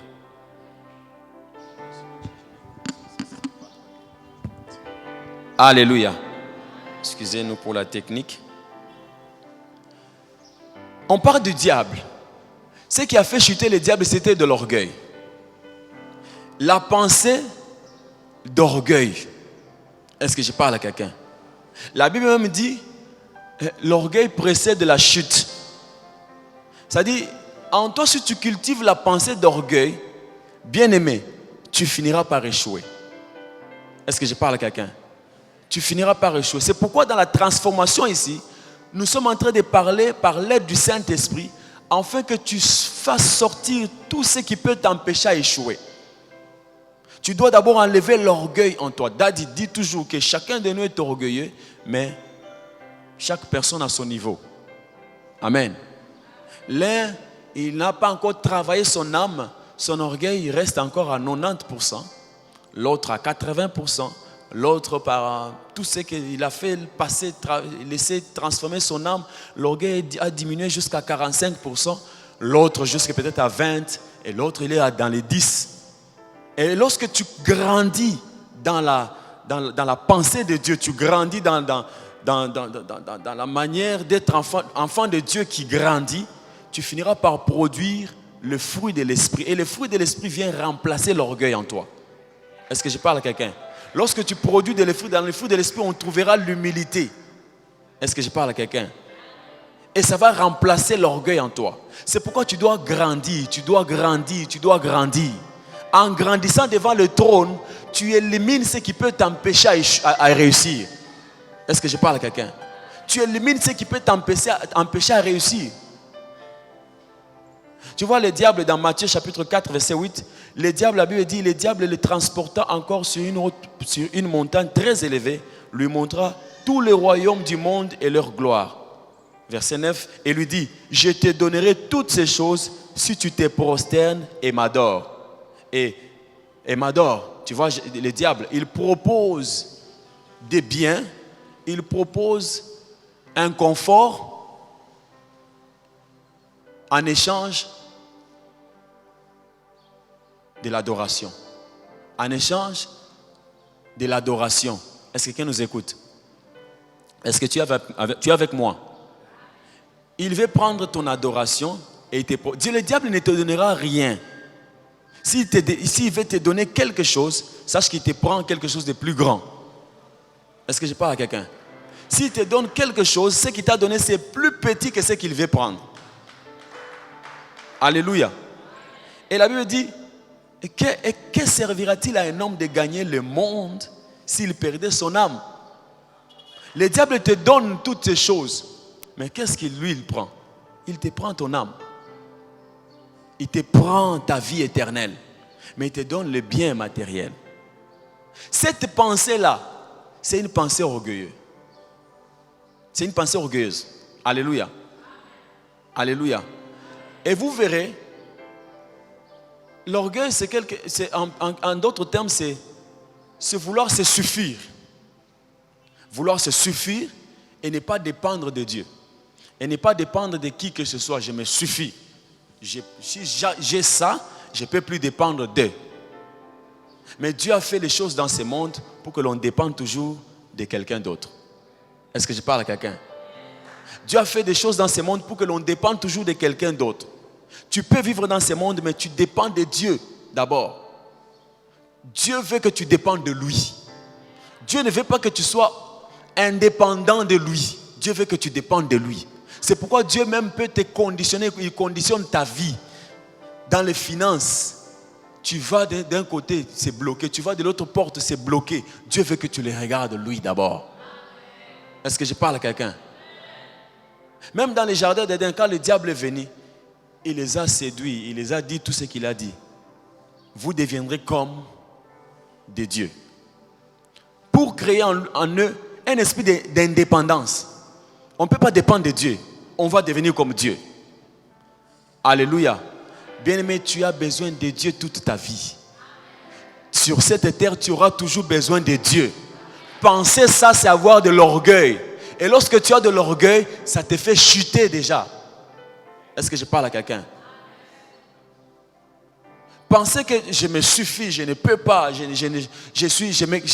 Alléluia. Excusez-nous pour la technique. On parle du diable. Ce qui a fait chuter le diable, c'était de l'orgueil. La pensée d'orgueil. Est-ce que je parle à quelqu'un? La Bible même dit, l'orgueil précède la chute. C'est-à-dire, en toi, si tu cultives la pensée d'orgueil, bien aimé, tu finiras par échouer. Est-ce que je parle à quelqu'un? Tu finiras par échouer. C'est pourquoi dans la transformation ici, nous sommes en train de parler par l'aide du Saint-Esprit, afin que tu fasses sortir tout ce qui peut t'empêcher à échouer. Tu dois d'abord enlever l'orgueil en toi. Daddy dit toujours que chacun de nous est orgueilleux, mais chaque personne a son niveau. Amen. L'un, il n'a pas encore travaillé son âme, son orgueil reste encore à 90%, l'autre à 80%, l'autre par tout ce qu'il a fait passer, laisser transformer son âme, l'orgueil a diminué jusqu'à 45%, l'autre jusqu'à peut-être à 20%, et l'autre il est dans les 10%. Et lorsque tu grandis dans la pensée de Dieu, tu grandis dans la manière d'être enfant de Dieu qui grandit, tu finiras par produire le fruit de l'esprit. Et le fruit de l'esprit vient remplacer l'orgueil en toi. Est-ce que je parle à quelqu'un? Lorsque tu produis dans le fruit de l'esprit, on trouvera l'humilité. Est-ce que je parle à quelqu'un? Et ça va remplacer l'orgueil en toi. C'est pourquoi tu dois grandir, tu dois grandir, tu dois grandir. En grandissant devant le trône, tu élimines ce qui peut t'empêcher à réussir. Est-ce que je parle à quelqu'un? Tu élimines ce qui peut t'empêcher à réussir. Tu vois le diable dans Matthieu chapitre 4 verset 8. Le diable, la Bible dit, le diable le transporta encore sur une montagne très élevée, lui montra tous les royaumes du monde et leur gloire. Verset 9, et lui dit, je te donnerai toutes ces choses si tu te prosternes et m'adores. Et m'adore, tu vois, le diable, il propose des biens, il propose un confort en échange de l'adoration. En échange de l'adoration. Est-ce que quelqu'un nous écoute? Est-ce que tu es avec moi? Il veut prendre ton adoration et dis, le diable ne te donnera rien. S'il veut te donner quelque chose, sache qu'il te prend quelque chose de plus grand. Est-ce que je parle à quelqu'un? S'il te donne quelque chose, ce qu'il t'a donné, c'est plus petit que ce qu'il veut prendre. Alléluia. Et la Bible dit, que servira-t-il à un homme de gagner le monde s'il perdait son âme? Le diable te donne toutes ces choses. Mais qu'est-ce qu'il lui prend? Il te prend ton âme. Il te prend ta vie éternelle. Mais il te donne le bien matériel. Cette pensée-là, c'est une pensée orgueilleuse. C'est une pensée orgueilleuse. Alléluia. Alléluia. Et vous verrez, l'orgueil, en d'autres termes, c'est vouloir se suffire. Vouloir se suffire et ne pas dépendre de Dieu. Et ne pas dépendre de qui que ce soit. Je me suffis. Si j'ai ça, je ne peux plus dépendre d'eux. Mais Dieu a fait les choses dans ce monde pour que l'on dépende toujours de quelqu'un d'autre. Est-ce que je parle à quelqu'un? Dieu a fait des choses dans ce monde pour que l'on dépende toujours de quelqu'un d'autre. Tu peux vivre dans ce monde, mais tu dépends de Dieu d'abord. Dieu veut que tu dépendes de lui. Dieu ne veut pas que tu sois indépendant de lui. Dieu veut que tu dépendes de lui. C'est pourquoi Dieu même peut te conditionner, il conditionne ta vie. Dans les finances, tu vas d'un côté, c'est bloqué. Tu vas de l'autre porte, c'est bloqué. Dieu veut que tu les regardes lui d'abord. Est-ce que je parle à quelqu'un? Même dans les jardins d'Éden, quand le diable est venu, il les a séduits, il les a dit tout ce qu'il a dit. Vous deviendrez comme des dieux. Pour créer en eux un esprit d'indépendance. On ne peut pas dépendre de Dieu. On va devenir comme Dieu. Alléluia. Bien-aimé, tu as besoin de Dieu toute ta vie. Sur cette terre, tu auras toujours besoin de Dieu. Penser ça, c'est avoir de l'orgueil. Et lorsque tu as de l'orgueil, ça te fait chuter déjà. Est-ce que je parle à quelqu'un? Penser que je me suffis, je ne peux pas, je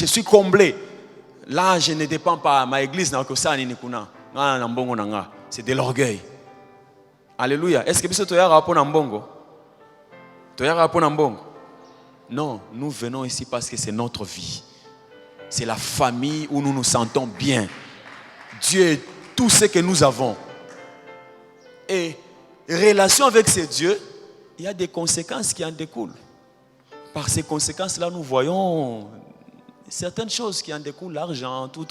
suis comblé. Là, je ne dépends pas. Ma église n'a que ça. C'est de l'orgueil. Alléluia. Est-ce que tu as rapport à Mbongo? Tu as rapport à Mbongo? Non, nous venons ici parce que c'est notre vie. C'est la famille où nous nous sentons bien. Dieu est tout ce que nous avons. Et relation avec ce Dieu, il y a des conséquences qui en découlent. Par ces conséquences-là, nous voyons certaines choses qui en découlent, l'argent, tout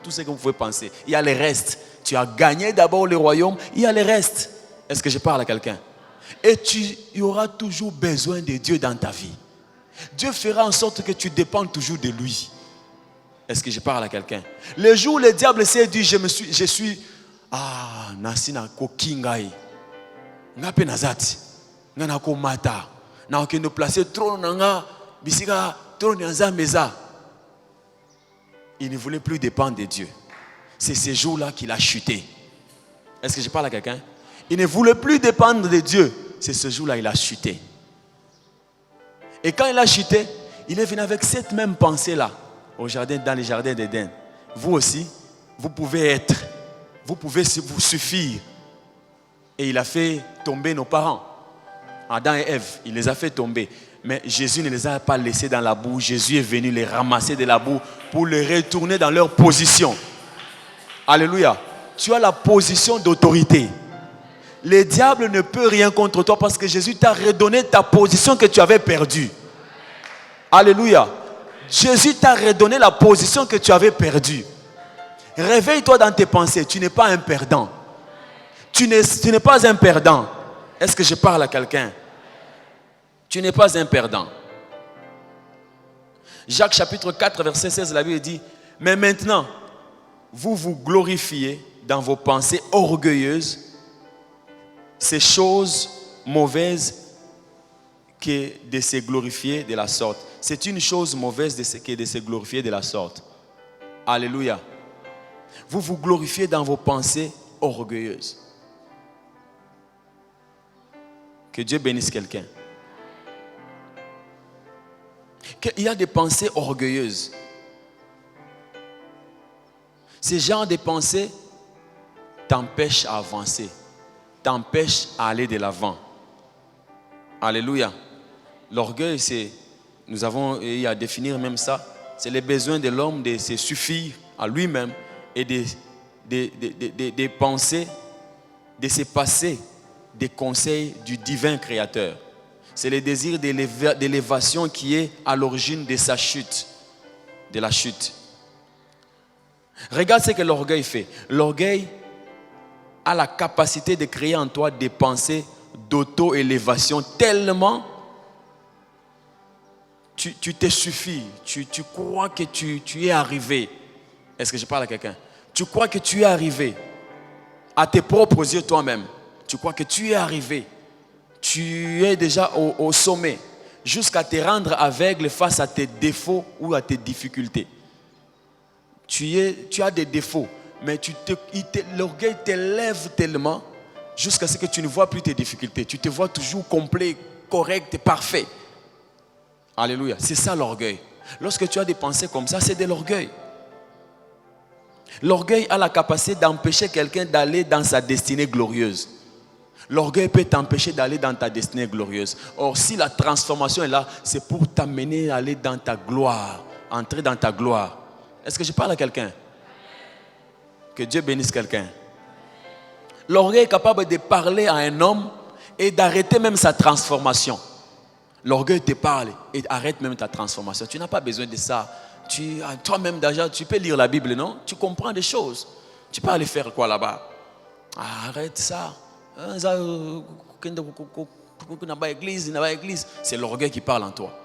ce que vous pouvez penser. Il y a les restes. Tu as gagné d'abord le royaume, il y a les restes. Est-ce que je parle à quelqu'un? Et tu auras toujours besoin de Dieu dans ta vie. Dieu fera en sorte que tu dépendes toujours de lui. Est-ce que je parle à quelqu'un? Le jour où le diable s'est dit, je suis Nasina Kokingai. Ngape Nazati. Nanako Mata. Na okendo placer trop nanga bisika trop nyanza meza. Il ne voulait plus dépendre de Dieu. C'est ce jour-là qu'il a chuté. Est-ce que je parle à quelqu'un? Il ne voulait plus dépendre de Dieu. C'est ce jour-là qu'il a chuté. Et quand il a chuté, il est venu avec cette même pensée-là dans les jardins d'Éden. Vous aussi, vous pouvez vous suffire. Et il a fait tomber nos parents. Adam et Ève, il les a fait tomber. Mais Jésus ne les a pas laissés dans la boue. Jésus est venu les ramasser de la boue pour les retourner dans leur position. Alléluia. Tu as la position d'autorité. Le diable ne peut rien contre toi parce que Jésus t'a redonné ta position que tu avais perdue. Alléluia. Jésus t'a redonné la position que tu avais perdue. Réveille-toi dans tes pensées. Tu n'es pas un perdant. Tu n'es pas un perdant. Est-ce que je parle à quelqu'un? Tu n'es pas un perdant. Jacques chapitre 4 verset 16, la Bible dit: mais maintenant, vous vous glorifiez dans vos pensées orgueilleuses, ces choses mauvaises que de se glorifier de la sorte. C'est une chose mauvaise que de se glorifier de la sorte. Alléluia. Vous vous glorifiez dans vos pensées orgueilleuses. Que Dieu bénisse quelqu'un. Il y a des pensées orgueilleuses. Ces genres de pensées t'empêchent à avancer, t'empêchent à aller de l'avant. Alléluia. L'orgueil, nous avons eu à définir même ça, c'est le besoin de l'homme de se suffire à lui-même et de penser, de se passer des conseils du divin créateur. C'est le désir d'élévation qui est à l'origine de sa chute, de la chute. Regarde ce que l'orgueil fait. L'orgueil a la capacité de créer en toi des pensées d'auto-élévation tellement tu te suffis, tu crois que tu es arrivé. Est-ce que je parle à quelqu'un? Tu crois que tu es arrivé à tes propres yeux toi-même. Tu crois que tu es arrivé. Tu es déjà au sommet jusqu'à te rendre aveugle face à tes défauts ou à tes difficultés. Tu as des défauts, mais l'orgueil t'élève tellement jusqu'à ce que tu ne vois plus tes difficultés. Tu te vois toujours complet, correct, parfait. Alléluia. C'est ça l'orgueil. Lorsque tu as des pensées comme ça, c'est de l'orgueil. L'orgueil a la capacité d'empêcher quelqu'un d'aller dans sa destinée glorieuse. L'orgueil peut t'empêcher d'aller dans ta destinée glorieuse. Or, si la transformation est là, c'est pour t'amener à aller dans ta gloire, entrer dans ta gloire. Est-ce que je parle à quelqu'un? Que Dieu bénisse quelqu'un. L'orgueil est capable de parler à un homme et d'arrêter même sa transformation. L'orgueil te parle et arrête même ta transformation. Tu n'as pas besoin de ça. Toi-même déjà, tu peux lire la Bible, non? Tu comprends des choses. Tu peux aller faire quoi là-bas? Arrête ça. C'est l'orgueil qui parle en toi.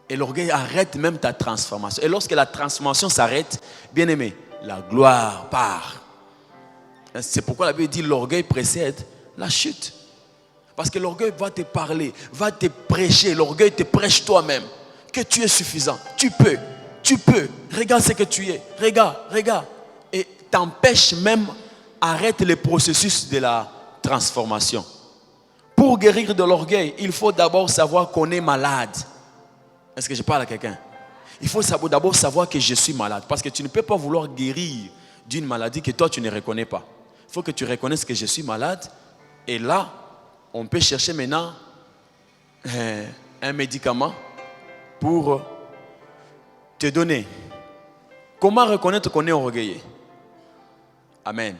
Et l'orgueil arrête même ta transformation. Et lorsque la transformation s'arrête, bien aimé, la gloire part. C'est pourquoi la Bible dit l'orgueil précède la chute. Parce que l'orgueil va te parler, va te prêcher. L'orgueil te prêche toi-même que tu es suffisant. Tu peux. Regarde ce que tu es. Regarde. Et t'empêche même, arrête le processus de la transformation. Pour guérir de l'orgueil, il faut d'abord savoir qu'on est malade. Est-ce que je parle à quelqu'un? Il faut d'abord savoir que je suis malade. Parce que tu ne peux pas vouloir guérir d'une maladie que toi tu ne reconnais pas. Il faut que tu reconnaisses que je suis malade. Et là, on peut chercher maintenant un médicament pour te donner. Comment reconnaître qu'on est orgueilleux? Amen.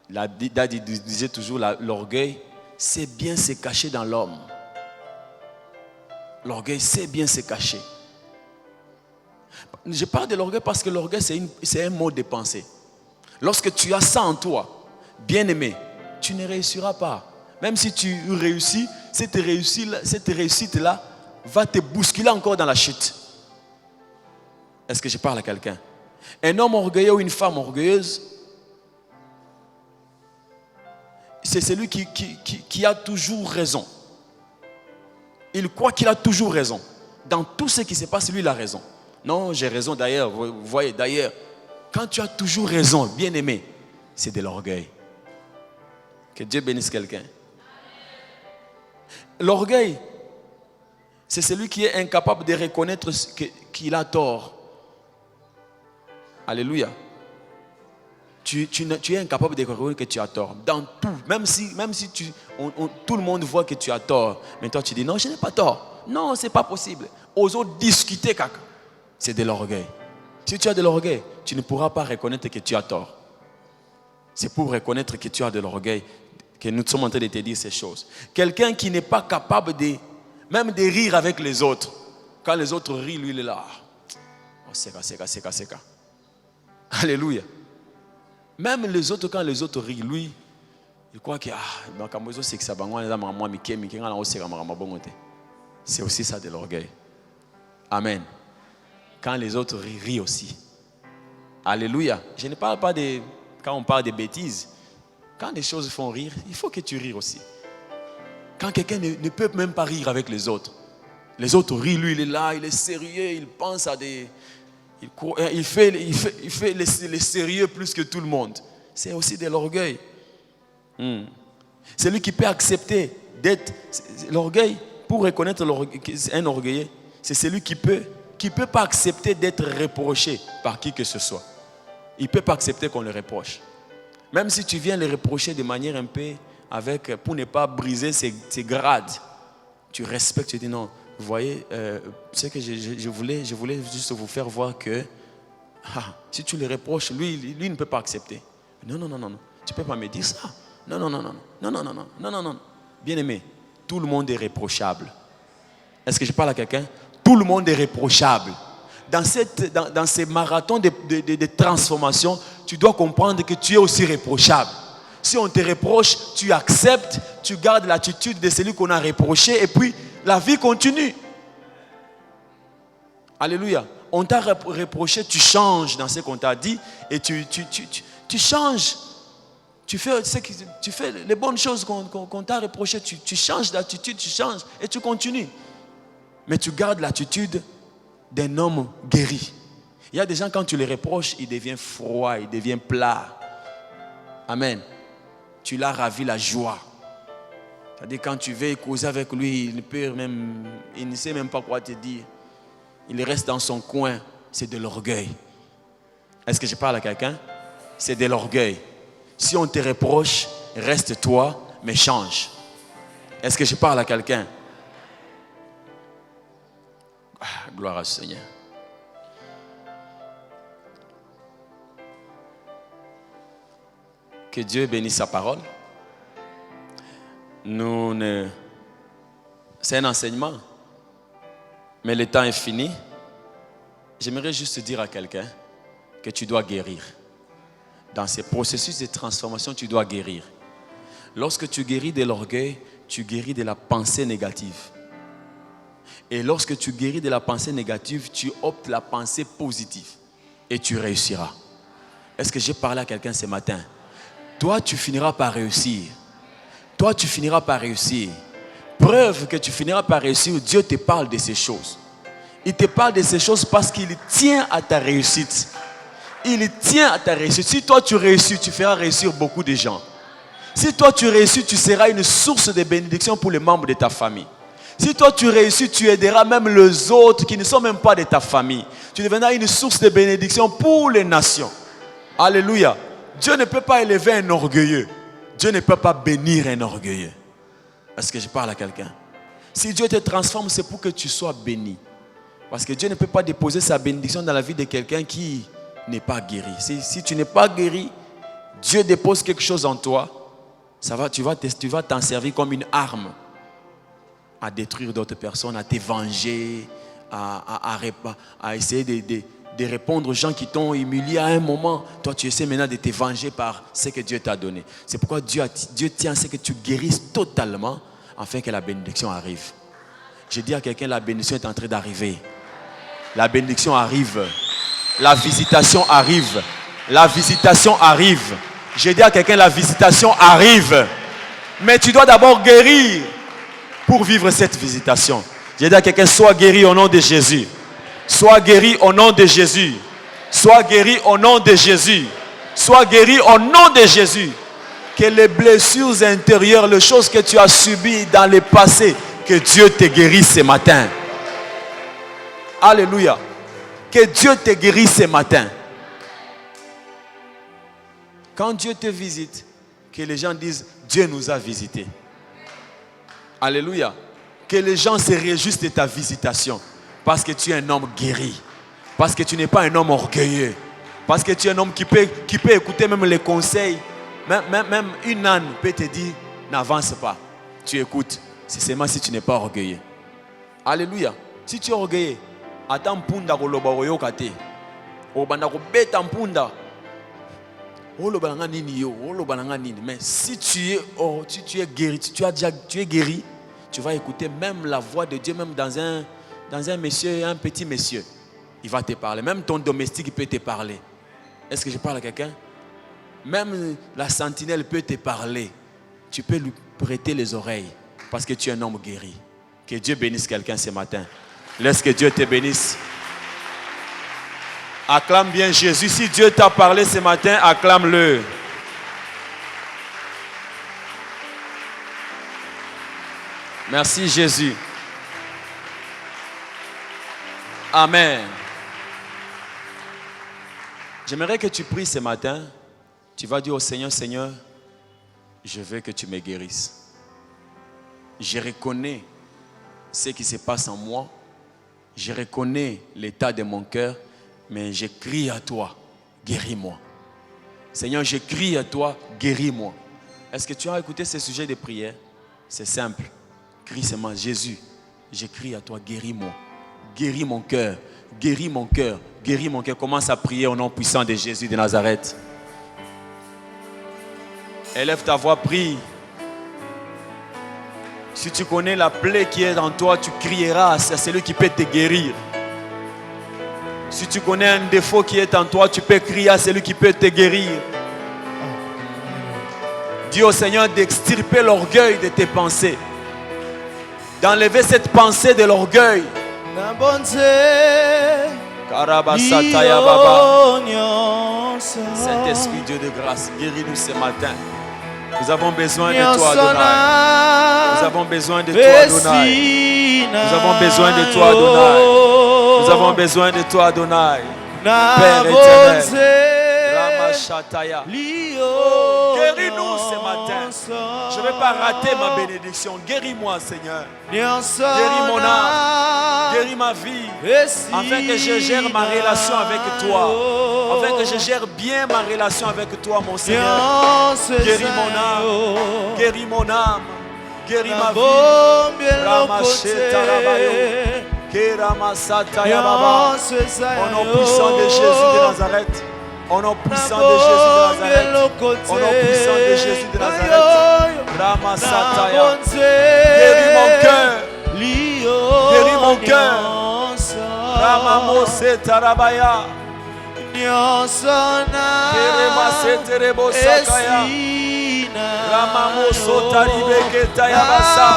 Daddy disait toujours, l'orgueil, c'est bien se cacher dans l'homme. L'orgueil, c'est bien se cacher. Je parle de l'orgueil parce que l'orgueil, c'est un mode de pensée. Lorsque tu as ça en toi, bien aimé, tu ne réussiras pas. Même si tu réussis, cette réussite-là va te bousculer encore dans la chute. Est-ce que je parle à quelqu'un? Un homme orgueilleux ou une femme orgueilleuse, c'est celui qui a toujours raison. Il croit qu'il a toujours raison. Dans tout ce qui se passe, lui, il a raison. Non, j'ai raison d'ailleurs. Vous voyez, d'ailleurs, quand tu as toujours raison, bien aimé, c'est de l'orgueil. Que Dieu bénisse quelqu'un. L'orgueil, c'est celui qui est incapable de reconnaître qu'il a tort. Alléluia. Tu es incapable de reconnaître que tu as tort. Dans tout. Même si tout le monde voit que tu as tort. Mais toi, tu dis, non, je n'ai pas tort. Non, ce n'est pas possible. Aux autres, discuter, caca. C'est de l'orgueil. Si tu as de l'orgueil, tu ne pourras pas reconnaître que tu as tort. C'est pour reconnaître que tu as de l'orgueil que nous sommes en train de te dire ces choses. Quelqu'un qui n'est pas capable même de rire avec les autres. Quand les autres rient, lui, il est là. Oh, c'est ça. Alléluia. Même les autres, quand les autres rient, lui, il croit que c'est aussi ça de l'orgueil. Amen. Quand les autres rient aussi. Alléluia. Je ne parle pas quand on parle de bêtises. Quand les choses font rire, il faut que tu ries aussi. Quand quelqu'un ne peut même pas rire avec les autres rient, lui il est là, il est sérieux, il pense à des... Il fait les sérieux plus que tout le monde. C'est aussi de l'orgueil. C'est lui qui peut accepter d'être... L'orgueil, pour reconnaître un orgueilleux, c'est celui qui peut pas accepter d'être reproché par qui que ce soit. Il ne peut pas accepter qu'on le reproche. Même si tu viens le reprocher de manière un peu pour ne pas briser ses grades, tu respectes, tu dis non. Vous voyez, ce que je voulais juste vous faire voir que si tu le reproches, lui ne peut pas accepter. Non, tu ne peux pas me dire ça. Non. Bien aimé, tout le monde est reprochable. Est-ce que je parle à quelqu'un? Tout le monde est reprochable. Dans ces marathons de transformation, tu dois comprendre que tu es aussi reprochable. Si on te reproche, tu acceptes, tu gardes l'attitude de celui qu'on a reproché et puis la vie continue. Alléluia. On t'a reproché, tu changes dans ce qu'on t'a dit et tu changes. Tu fais les bonnes choses qu'on t'a reproché, tu changes d'attitude, tu changes et tu continues. Mais tu gardes l'attitude d'un homme guéri. Il y a des gens, quand tu les reproches, il devient froid, il devient plat. Amen. Tu l'as ravi la joie. C'est-à-dire quand tu veux causer avec lui, il ne sait même pas quoi te dire. Il reste dans son coin. C'est de l'orgueil. Est-ce que je parle à quelqu'un? c'est de l'orgueil. Si on te reproche, reste toi, mais change. Est-ce que je parle à quelqu'un? Gloire au Seigneur. Que Dieu bénisse sa parole. C'est un enseignement. Mais le temps est fini. J'aimerais juste te dire à quelqu'un que tu dois guérir. Dans ces processus de transformation, tu dois guérir. Lorsque tu guéris de l'orgueil, tu guéris de la pensée négative. Et lorsque tu guéris de la pensée négative, tu optes la pensée positive. Et tu réussiras. Est-ce que j'ai parlé à quelqu'un ce matin? Toi, tu finiras par réussir. Toi, tu finiras par réussir. Preuve que tu finiras par réussir, Dieu te parle de ces choses. Il te parle de ces choses parce qu'il tient à ta réussite. Il tient à ta réussite. Si toi, tu réussis, tu feras réussir beaucoup de gens. Si toi, tu réussis, tu seras une source de bénédiction pour les membres de ta famille. Si toi, tu réussis, tu aideras même les autres qui ne sont même pas de ta famille. Tu deviendras une source de bénédiction pour les nations. Alléluia. Dieu ne peut pas élever un orgueilleux. Dieu ne peut pas bénir un orgueilleux. Est-ce que je parle à quelqu'un? Si Dieu te transforme, c'est pour que tu sois béni. Parce que Dieu ne peut pas déposer sa bénédiction dans la vie de quelqu'un qui n'est pas guéri. Si tu n'es pas guéri, Dieu dépose quelque chose en toi. Tu vas t'en servir comme une arme à détruire d'autres personnes, à te venger, à essayer de répondre aux gens qui t'ont humilié à un moment. Toi, tu essaies maintenant de te venger par ce que Dieu t'a donné. C'est pourquoi Dieu tient à ce que tu guérisses totalement afin que la bénédiction arrive. Je dis à quelqu'un, la bénédiction est en train d'arriver. La bénédiction arrive. La visitation arrive. La visitation arrive. Je dis à quelqu'un, la visitation arrive. Mais tu dois d'abord guérir pour vivre cette visitation. Je dis à quelqu'un, sois guéri au nom de Jésus. Sois guéri au nom de Jésus. Sois guéri au nom de Jésus. Sois guéri au nom de Jésus. Que les blessures intérieures, les choses que tu as subies dans le passé, que Dieu te guérisse ce matin. Alléluia. Que Dieu te guérisse ce matin. Quand Dieu te visite, que les gens disent, Dieu nous a visités. Alléluia. Que les gens se réjouissent de ta visitation. Parce que tu es un homme guéri. Parce que tu n'es pas un homme orgueilleux. Parce que tu es un homme qui peut écouter même les conseils. Même une âne peut te dire, n'avance pas. Tu écoutes. C'est seulement si tu n'es pas orgueilleux. Alléluia. Si tu es orgueilleux, attends punda koloba oyokate. Obanda ko beta punda. Mais si tu es guéri, tu es guéri, tu vas écouter même la voix de Dieu, même dans un monsieur, un petit monsieur. Il va te parler. Même ton domestique peut te parler. Est-ce que je parle à quelqu'un? Même la sentinelle peut te parler. Tu peux lui prêter les oreilles parce que tu es un homme guéri. Que Dieu bénisse quelqu'un ce matin. Laisse que Dieu te bénisse. Acclame bien Jésus. Si Dieu t'a parlé ce matin, acclame-le. Merci Jésus. Amen. J'aimerais que tu pries ce matin. Tu vas dire au Seigneur, Seigneur, je veux que tu me guérisses. Je reconnais ce qui se passe en moi. Je reconnais l'état de mon cœur. Mais je crie à toi, guéris-moi. Seigneur, je crie à toi, guéris-moi. Est-ce que tu as écouté ce sujet de prière? C'est simple. Crie seulement, Jésus, je crie à toi, guéris-moi. Guéris mon cœur, guéris mon cœur, guéris mon cœur. Commence à prier au nom puissant de Jésus de Nazareth. Élève ta voix, prie. Si tu connais la plaie qui est en toi, tu crieras à celui qui peut te guérir. Si tu connais un défaut qui est en toi, tu peux crier à celui qui peut te guérir. Dis au Seigneur d'extirper l'orgueil de tes pensées. D'enlever cette pensée de l'orgueil. Saint-Esprit, Dieu de grâce, guéris-nous ce matin. Nous avons besoin de toi, Adonai. Nous avons besoin de toi, Adonai. Nous avons besoin de toi, Adonai. Nous avons besoin de toi, Adonai. Père éternel. Shataya. Lio. Guéris-nous ce matin. Je ne vais pas rater ma bénédiction. Guéris-moi, Seigneur. Guéris mon âme. Guéris ma vie. Afin que je gère ma relation avec toi. Afin que je gère bien ma relation avec toi, mon Seigneur. Guéris mon âme. Guéris mon âme. Guéris ma vie. Ramacheta Rabayo. Keramasataya Baba. Au nom puissant de Jésus de Nazareth. Au nom puissant de Jésus de Nazareth. Au nom puissant de Jésus de Nazareth. Ramasataya. Guéris mon cœur. Guéris mon cœur. Ramamose Tarabaya. Keremasete Rebo Sakaya. Ramamoso Taribeketaya Basa.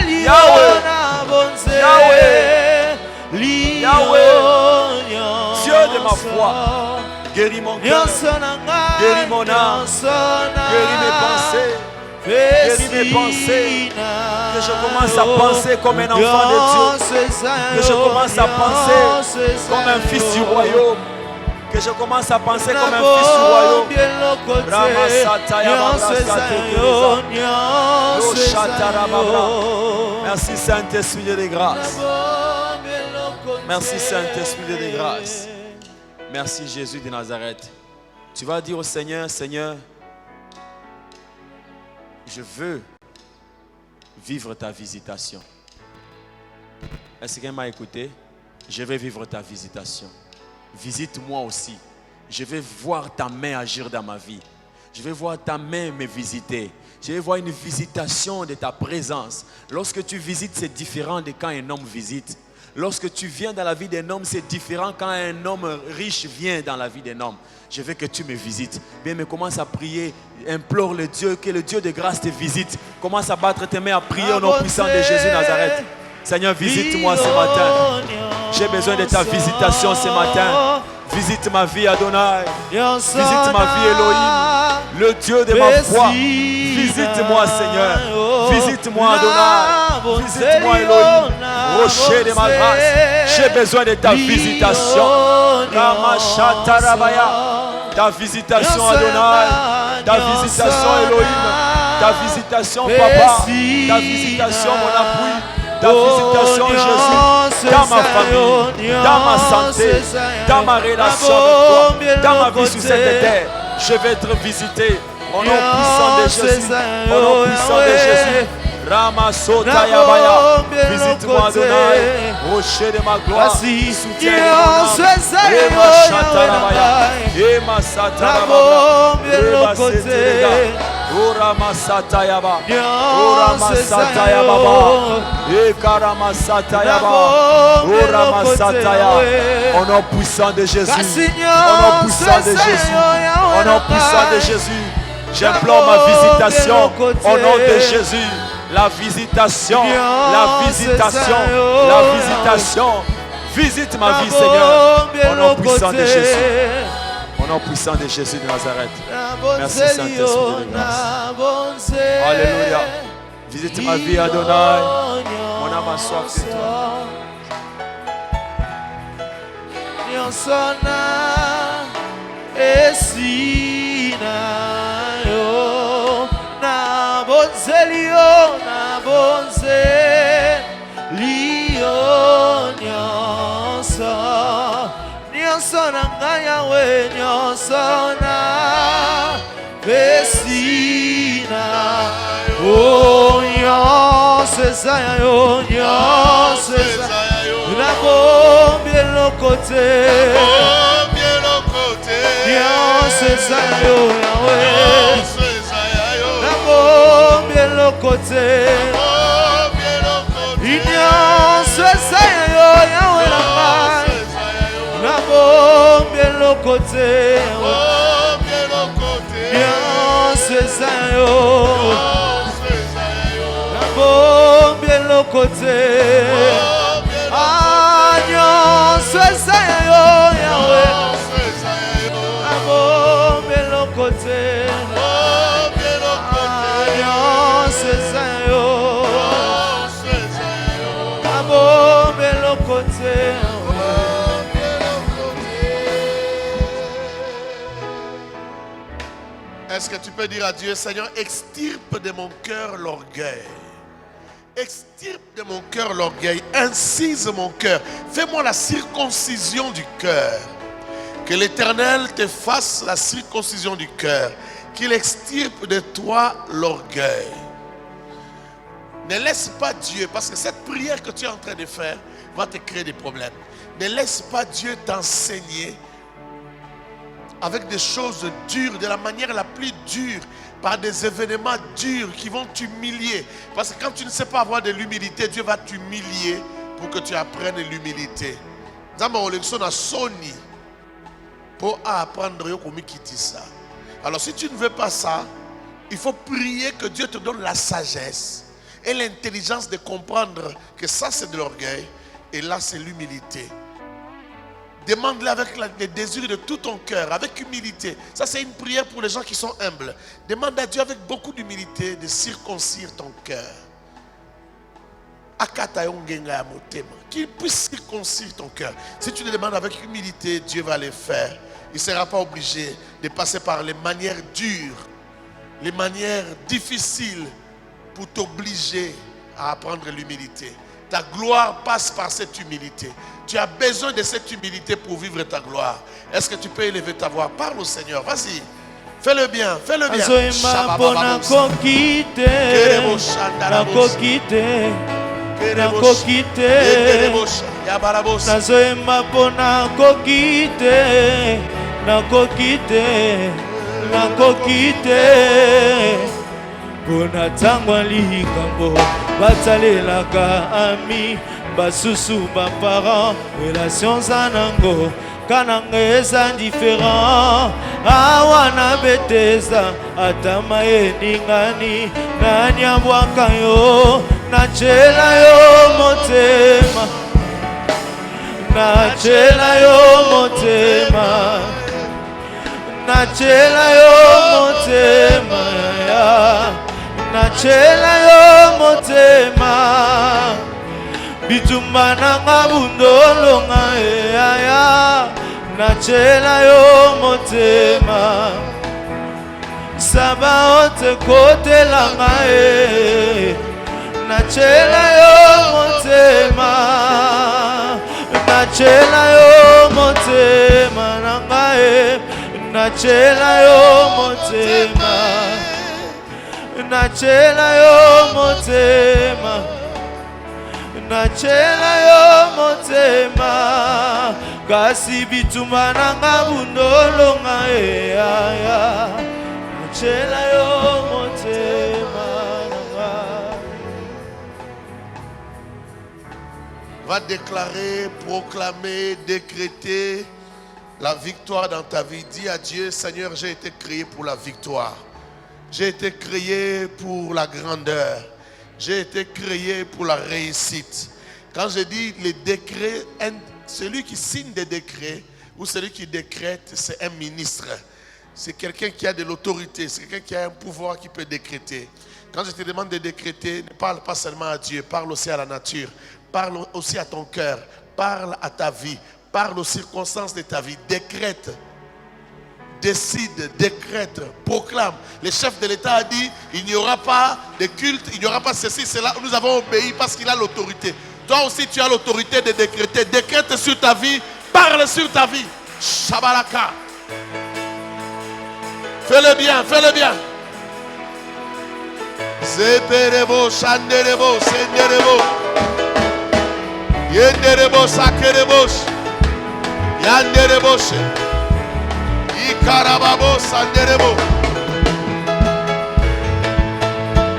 Yahweh. Yahweh. Dieu de ma foi. Guéris mon cœur. Guéris mon âme. Guéris mes pensées. Guéris mes pensées. Que je commence à penser comme un enfant de Dieu. Que je commence à penser comme un fils du royaume. Que je commence à penser comme un fils du royaume. Merci Saint-Esprit de grâce. Merci Saint-Esprit de grâce. Merci Jésus de Nazareth. Tu vas dire au Seigneur, Seigneur, je veux vivre ta visitation. Est-ce que quelqu'un m'a écouté? Je vais vivre ta visitation. Visite-moi aussi. Je vais voir ta main agir dans ma vie. Je vais voir ta main me visiter. Je vais voir une visitation de ta présence. Lorsque tu visites, c'est différent de quand un homme visite. Lorsque tu viens dans la vie d'un homme, c'est différent quand un homme riche vient dans la vie d'un homme. Je veux que tu me visites. Bien, mais commence à prier. Implore le Dieu, que le Dieu de grâce te visite. Commence à battre tes mains, à prier au nom puissant de Jésus Nazareth. Seigneur, visite-moi ce matin. J'ai besoin de ta visitation ce matin. Visite ma vie, Adonai. Visite ma vie, Elohim. Le Dieu de ma foi. Visite-moi, Seigneur. Visite-moi, Adonai. Visite-moi, Elohim. Rocher de ma grâce. J'ai besoin de ta visitation. Ta visitation, Adonai. Ta visitation, Elohim. Ta visitation, Papa. Ta visitation, mon appui. Ta visitation, Jésus, dans ma famille, dans ma santé, dans ma relation avec toi, dans ma vie sur cette terre. Je vais être visité au nom puissant de Jésus. Au nom puissant de Jésus. Ramasota Yabaya. Visite-moi, Adonai, rocher de ma gloire. Soutiens mon âme. Ema Shatarabaya. Ema Satarabaya. Ema Seterega. Ora Masata Yaba. Ora Masata Yaba. Ekara Masata Yaba. Ora Masata Yaba. Au nom puissant de Jésus. Au nom puissant de Jésus. Au nom puissant de Jésus. J'implore ma visitation. Au nom de Jésus. La visitation. La visitation. La visitation. Visite ma vie, Seigneur. Au nom puissant de Jésus. Au nom puissant de Jésus de Nazareth. Merci Saint-Esprit de grâce. Alléluia. Visite ma vie, Adonai. Mon âme a soif de toi. Yahweh, nyosona Vesina, oh nyosesa yo nyosesa, na bombie lokote, nyosesa yo Yahweh, na bombie lokote, nyosesa yo Yahweh, na bombie lokote, nyosesa yo, na bombie lokote, nyosesa yo Yahweh, na bombie lokote, nyosesa yo, na bombie lokote. Est-ce que tu peux dire à Dieu, Seigneur, extirpe de mon cœur l'orgueil. Extirpe de mon cœur l'orgueil. Incise mon cœur. Fais-moi la circoncision du cœur. Que l'Éternel te fasse la circoncision du cœur. Qu'il extirpe de toi l'orgueil. Ne laisse pas Dieu, parce que cette prière que tu es en train de faire va te créer des problèmes. Ne laisse pas Dieu t'enseigner avec des choses dures, de la manière la plus dure, par des événements durs qui vont t'humilier. Parce que quand tu ne sais pas avoir de l'humilité, Dieu va t'humilier pour que tu apprennes l'humilité. Pour apprendre ça. Alors si tu ne veux pas ça, il faut prier que Dieu te donne la sagesse et l'intelligence de comprendre que ça c'est de l'orgueil et là c'est l'humilité. Demande-le avec le désir de tout ton cœur, avec humilité. Ça c'est une prière pour les gens qui sont humbles. Demande à Dieu avec beaucoup d'humilité de circoncire ton cœur. Qu'il puisse circoncire ton cœur. Si tu le demandes avec humilité, Dieu va le faire. Il ne sera pas obligé de passer par les manières dures, les manières difficiles pour t'obliger à apprendre l'humilité. Ta gloire passe par cette humilité. Tu as besoin de cette humilité pour vivre ta gloire. Est-ce que tu peux élever ta voix? Parle au Seigneur, vas-y. Fais-le bien, fais-le bien. Bona tangwa likambo batalelaka ami basusu ba parents relations anango kananga eza différent awana beteza atama eningani nani abwaka yo nachela yo motema nachela yo motema nachela yo motema ya nachela yo motema bitumba nanga bundolonga ya nachela yo motema saba ote kote langa nachela yo motema nachela yo motema nanga nachela yo motema nachela yo motema nachela yo motema kasi bituma nanga bundolonga ya nachela yo motema nanga. Va déclarer, proclamer, décréter la victoire dans ta vie. Dis à Dieu, Seigneur, j'ai été créé pour la victoire. J'ai été créé pour la grandeur. J'ai été créé pour la réussite. Quand je dis les décrets, celui qui signe des décrets ou celui qui décrète, c'est un ministre. C'est quelqu'un qui a de l'autorité. C'est quelqu'un qui a un pouvoir qui peut décréter. Quand je te demande de décréter, ne parle pas seulement à Dieu. Parle aussi à la nature. Parle aussi à ton cœur. Parle à ta vie. Parle aux circonstances de ta vie. Décrète. Décide, décrète, proclame. Le chef de l'État a dit, il n'y aura pas de culte, il n'y aura pas ceci, cela. Nous avons obéi parce qu'il a l'autorité. Toi aussi, tu as l'autorité de décréter. Décrète sur ta vie, parle sur ta vie. Shabalaka. Fais-le bien, fais-le bien. Zeperebo, shanderebo, senderebo. Yenderebo, sakerebo. Yanderebo. Ikarababo sanderebo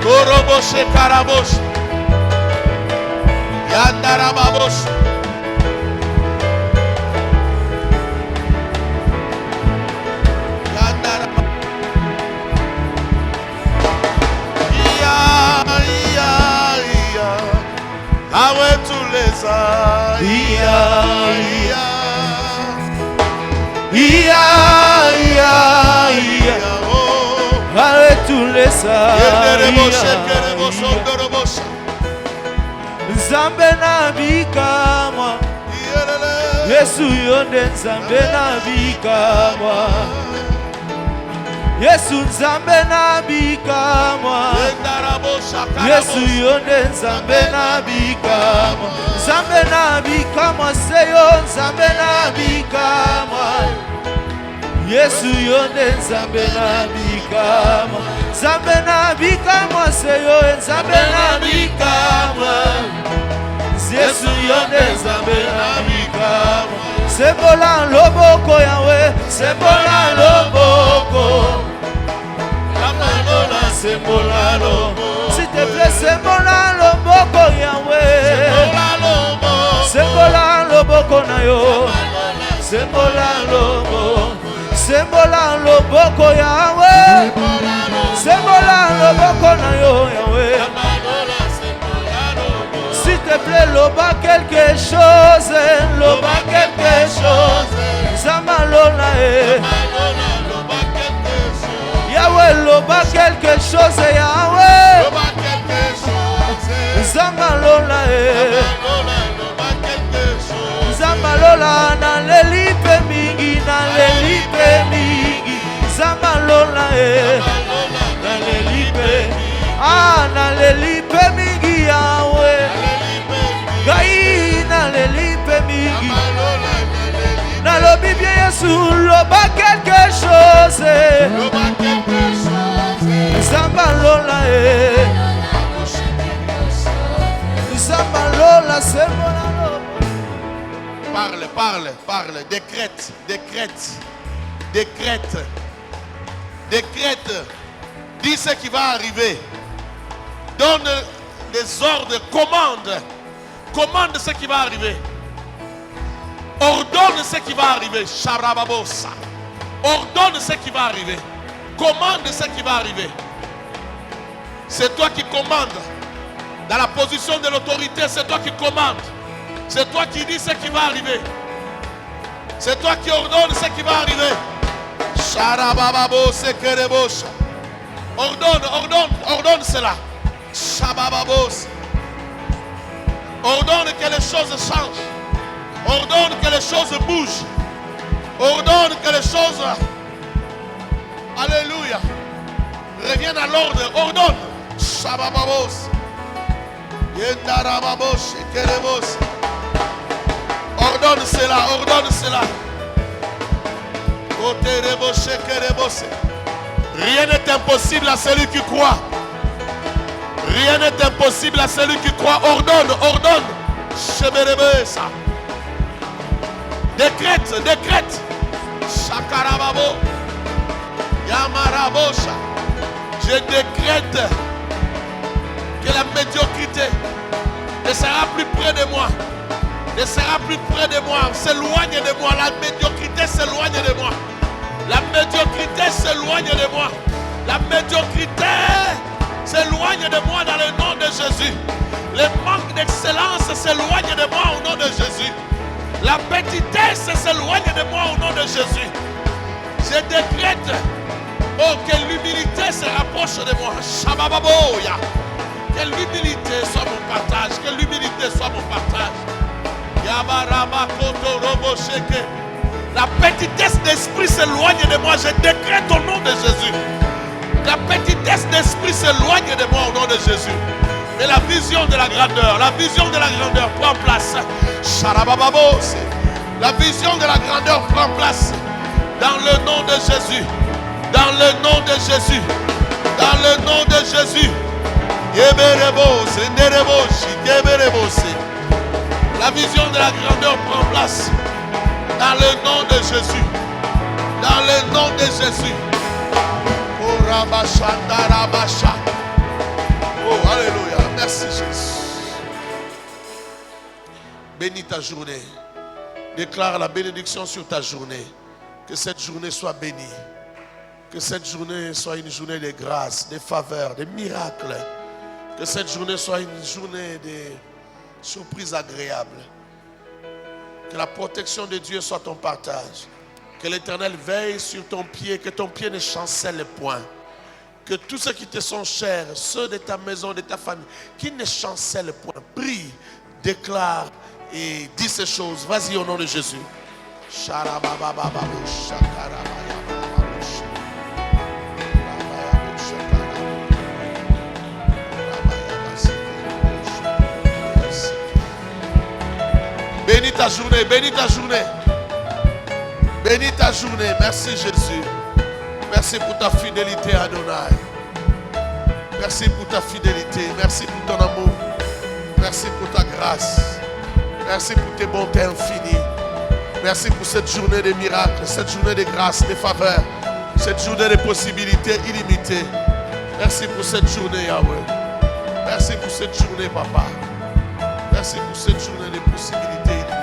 Koroboshe karabos Yandarababos Yandarababos Iya Awe tuleza Iya Allez tous les Nzambe na bikamwa Yesu yonde nzambe na bikamwa Yesu nzambe na bikamwa. Yesu yonde nzambe na bikamwa. Nzambe na bikamwa seyo nzambe na bikamwa. Yesu yonde nzambe na bikamwa. Nzambe na bikamwa seyo nzambe na bikamwa. Yesu yonde nzambe na bikamwa. Sembola loboko yawe, sembola loboko. Sembola loboko. S'il te plaît, sembola loboko yawe. Sembola loboko na yo. Sembola loboko. Sembola loboko yawe. Sembola loboko na yo yawe. S'il te plaît, loba quelque chose, loba quelque chose. Zamalola Yahweh, loba quelque chose, Yahweh. Zamalola Zamalola na lelipe mingi, na lelipe mingi. Zamalola na lelipe, na lelipe mingi, Yahweh. Gai na lelipe mingi. Na lobi bien Yesu, loba quelque chose. Zamalola Zamalola sembola. Parle, parle, parle. Décrète, décrète, décrète, décrète. Dis ce qui va arriver. Donne des ordres, commande. Commande ce qui va arriver. Ordonne ce qui va arriver. Sharababosa. Ordonne ce qui va arriver. Commande ce qui va arriver. C'est toi qui commandes. Dans la position de l'autorité, c'est toi qui commandes. C'est toi qui dis ce qui va arriver. C'est toi qui ordonne ce qui va arriver. Sharabababose kerebosha. Ordonne, ordonne, ordonne cela. Shabababose. Ordonne que les choses changent. Ordonne que les choses bougent. Ordonne que les choses, alléluia, reviennent à l'ordre. Ordonne. Shabababos. Yendarababos. Kerebos. Ordonne cela. Ordonne cela. Oterebos. Kerebos. Rien n'est impossible à celui qui croit. Rien n'est impossible à celui qui croit. Ordonne, ordonne. Sheberebesa. Décrète, décrète. Shakarababo. Yamarabosha. Je décrète que la médiocrité ne sera plus près de moi. Ne sera plus près de moi. S'éloigne de moi. La médiocrité s'éloigne de moi. La médiocrité s'éloigne de moi. La médiocrité s'éloigne de moi dans le nom de Jésus. Le manque d'excellence s'éloigne de moi au nom de Jésus. La petitesse s'éloigne de moi au nom de Jésus. Je décrète que l'humilité se rapproche de moi. Shabababoya. Que l'humilité soit mon partage. Que l'humilité soit mon partage. Yabaramakoto robosheke. La petitesse d'esprit s'éloigne de moi. Je décrète au nom de Jésus. La petitesse d'esprit s'éloigne de moi au nom de Jésus. Et la vision de la grandeur prend place. Sharabababos. La vision de la grandeur prend place. Dans le nom de Jésus. Dans le nom de Jésus. Dans le nom de Jésus. La vision de la grandeur prend place. Dans le nom de Jésus. Dans le nom de Jésus. Oh, Rabashandarabasha. Oh, alléluia. Merci Jésus. Bénis ta journée. Déclare la bénédiction sur ta journée. Que cette journée soit bénie. Que cette journée soit une journée de grâce, de faveur, de miracles. Que cette journée soit une journée de surprises agréables. Que la protection de Dieu soit ton partage. Que l'Éternel veille sur ton pied, que ton pied ne chancelle point. Que tous ceux qui te sont chers, ceux de ta maison, de ta famille, qui ne chancellent point, prie, déclare et dis ces choses. Vas-y au nom de Jésus. Bénis ta journée, bénis ta journée. Bénis ta journée. Merci Jésus. Merci pour ta fidélité, Adonai. Merci pour ta fidélité. Merci pour ton amour. Merci pour ta grâce. Merci pour tes bontés infinies. Merci pour cette journée de miracles, cette journée de grâce, de faveur, cette journée de possibilités illimitées. Merci pour cette journée, Yahweh. Merci pour cette journée, Papa. Merci pour cette journée de possibilités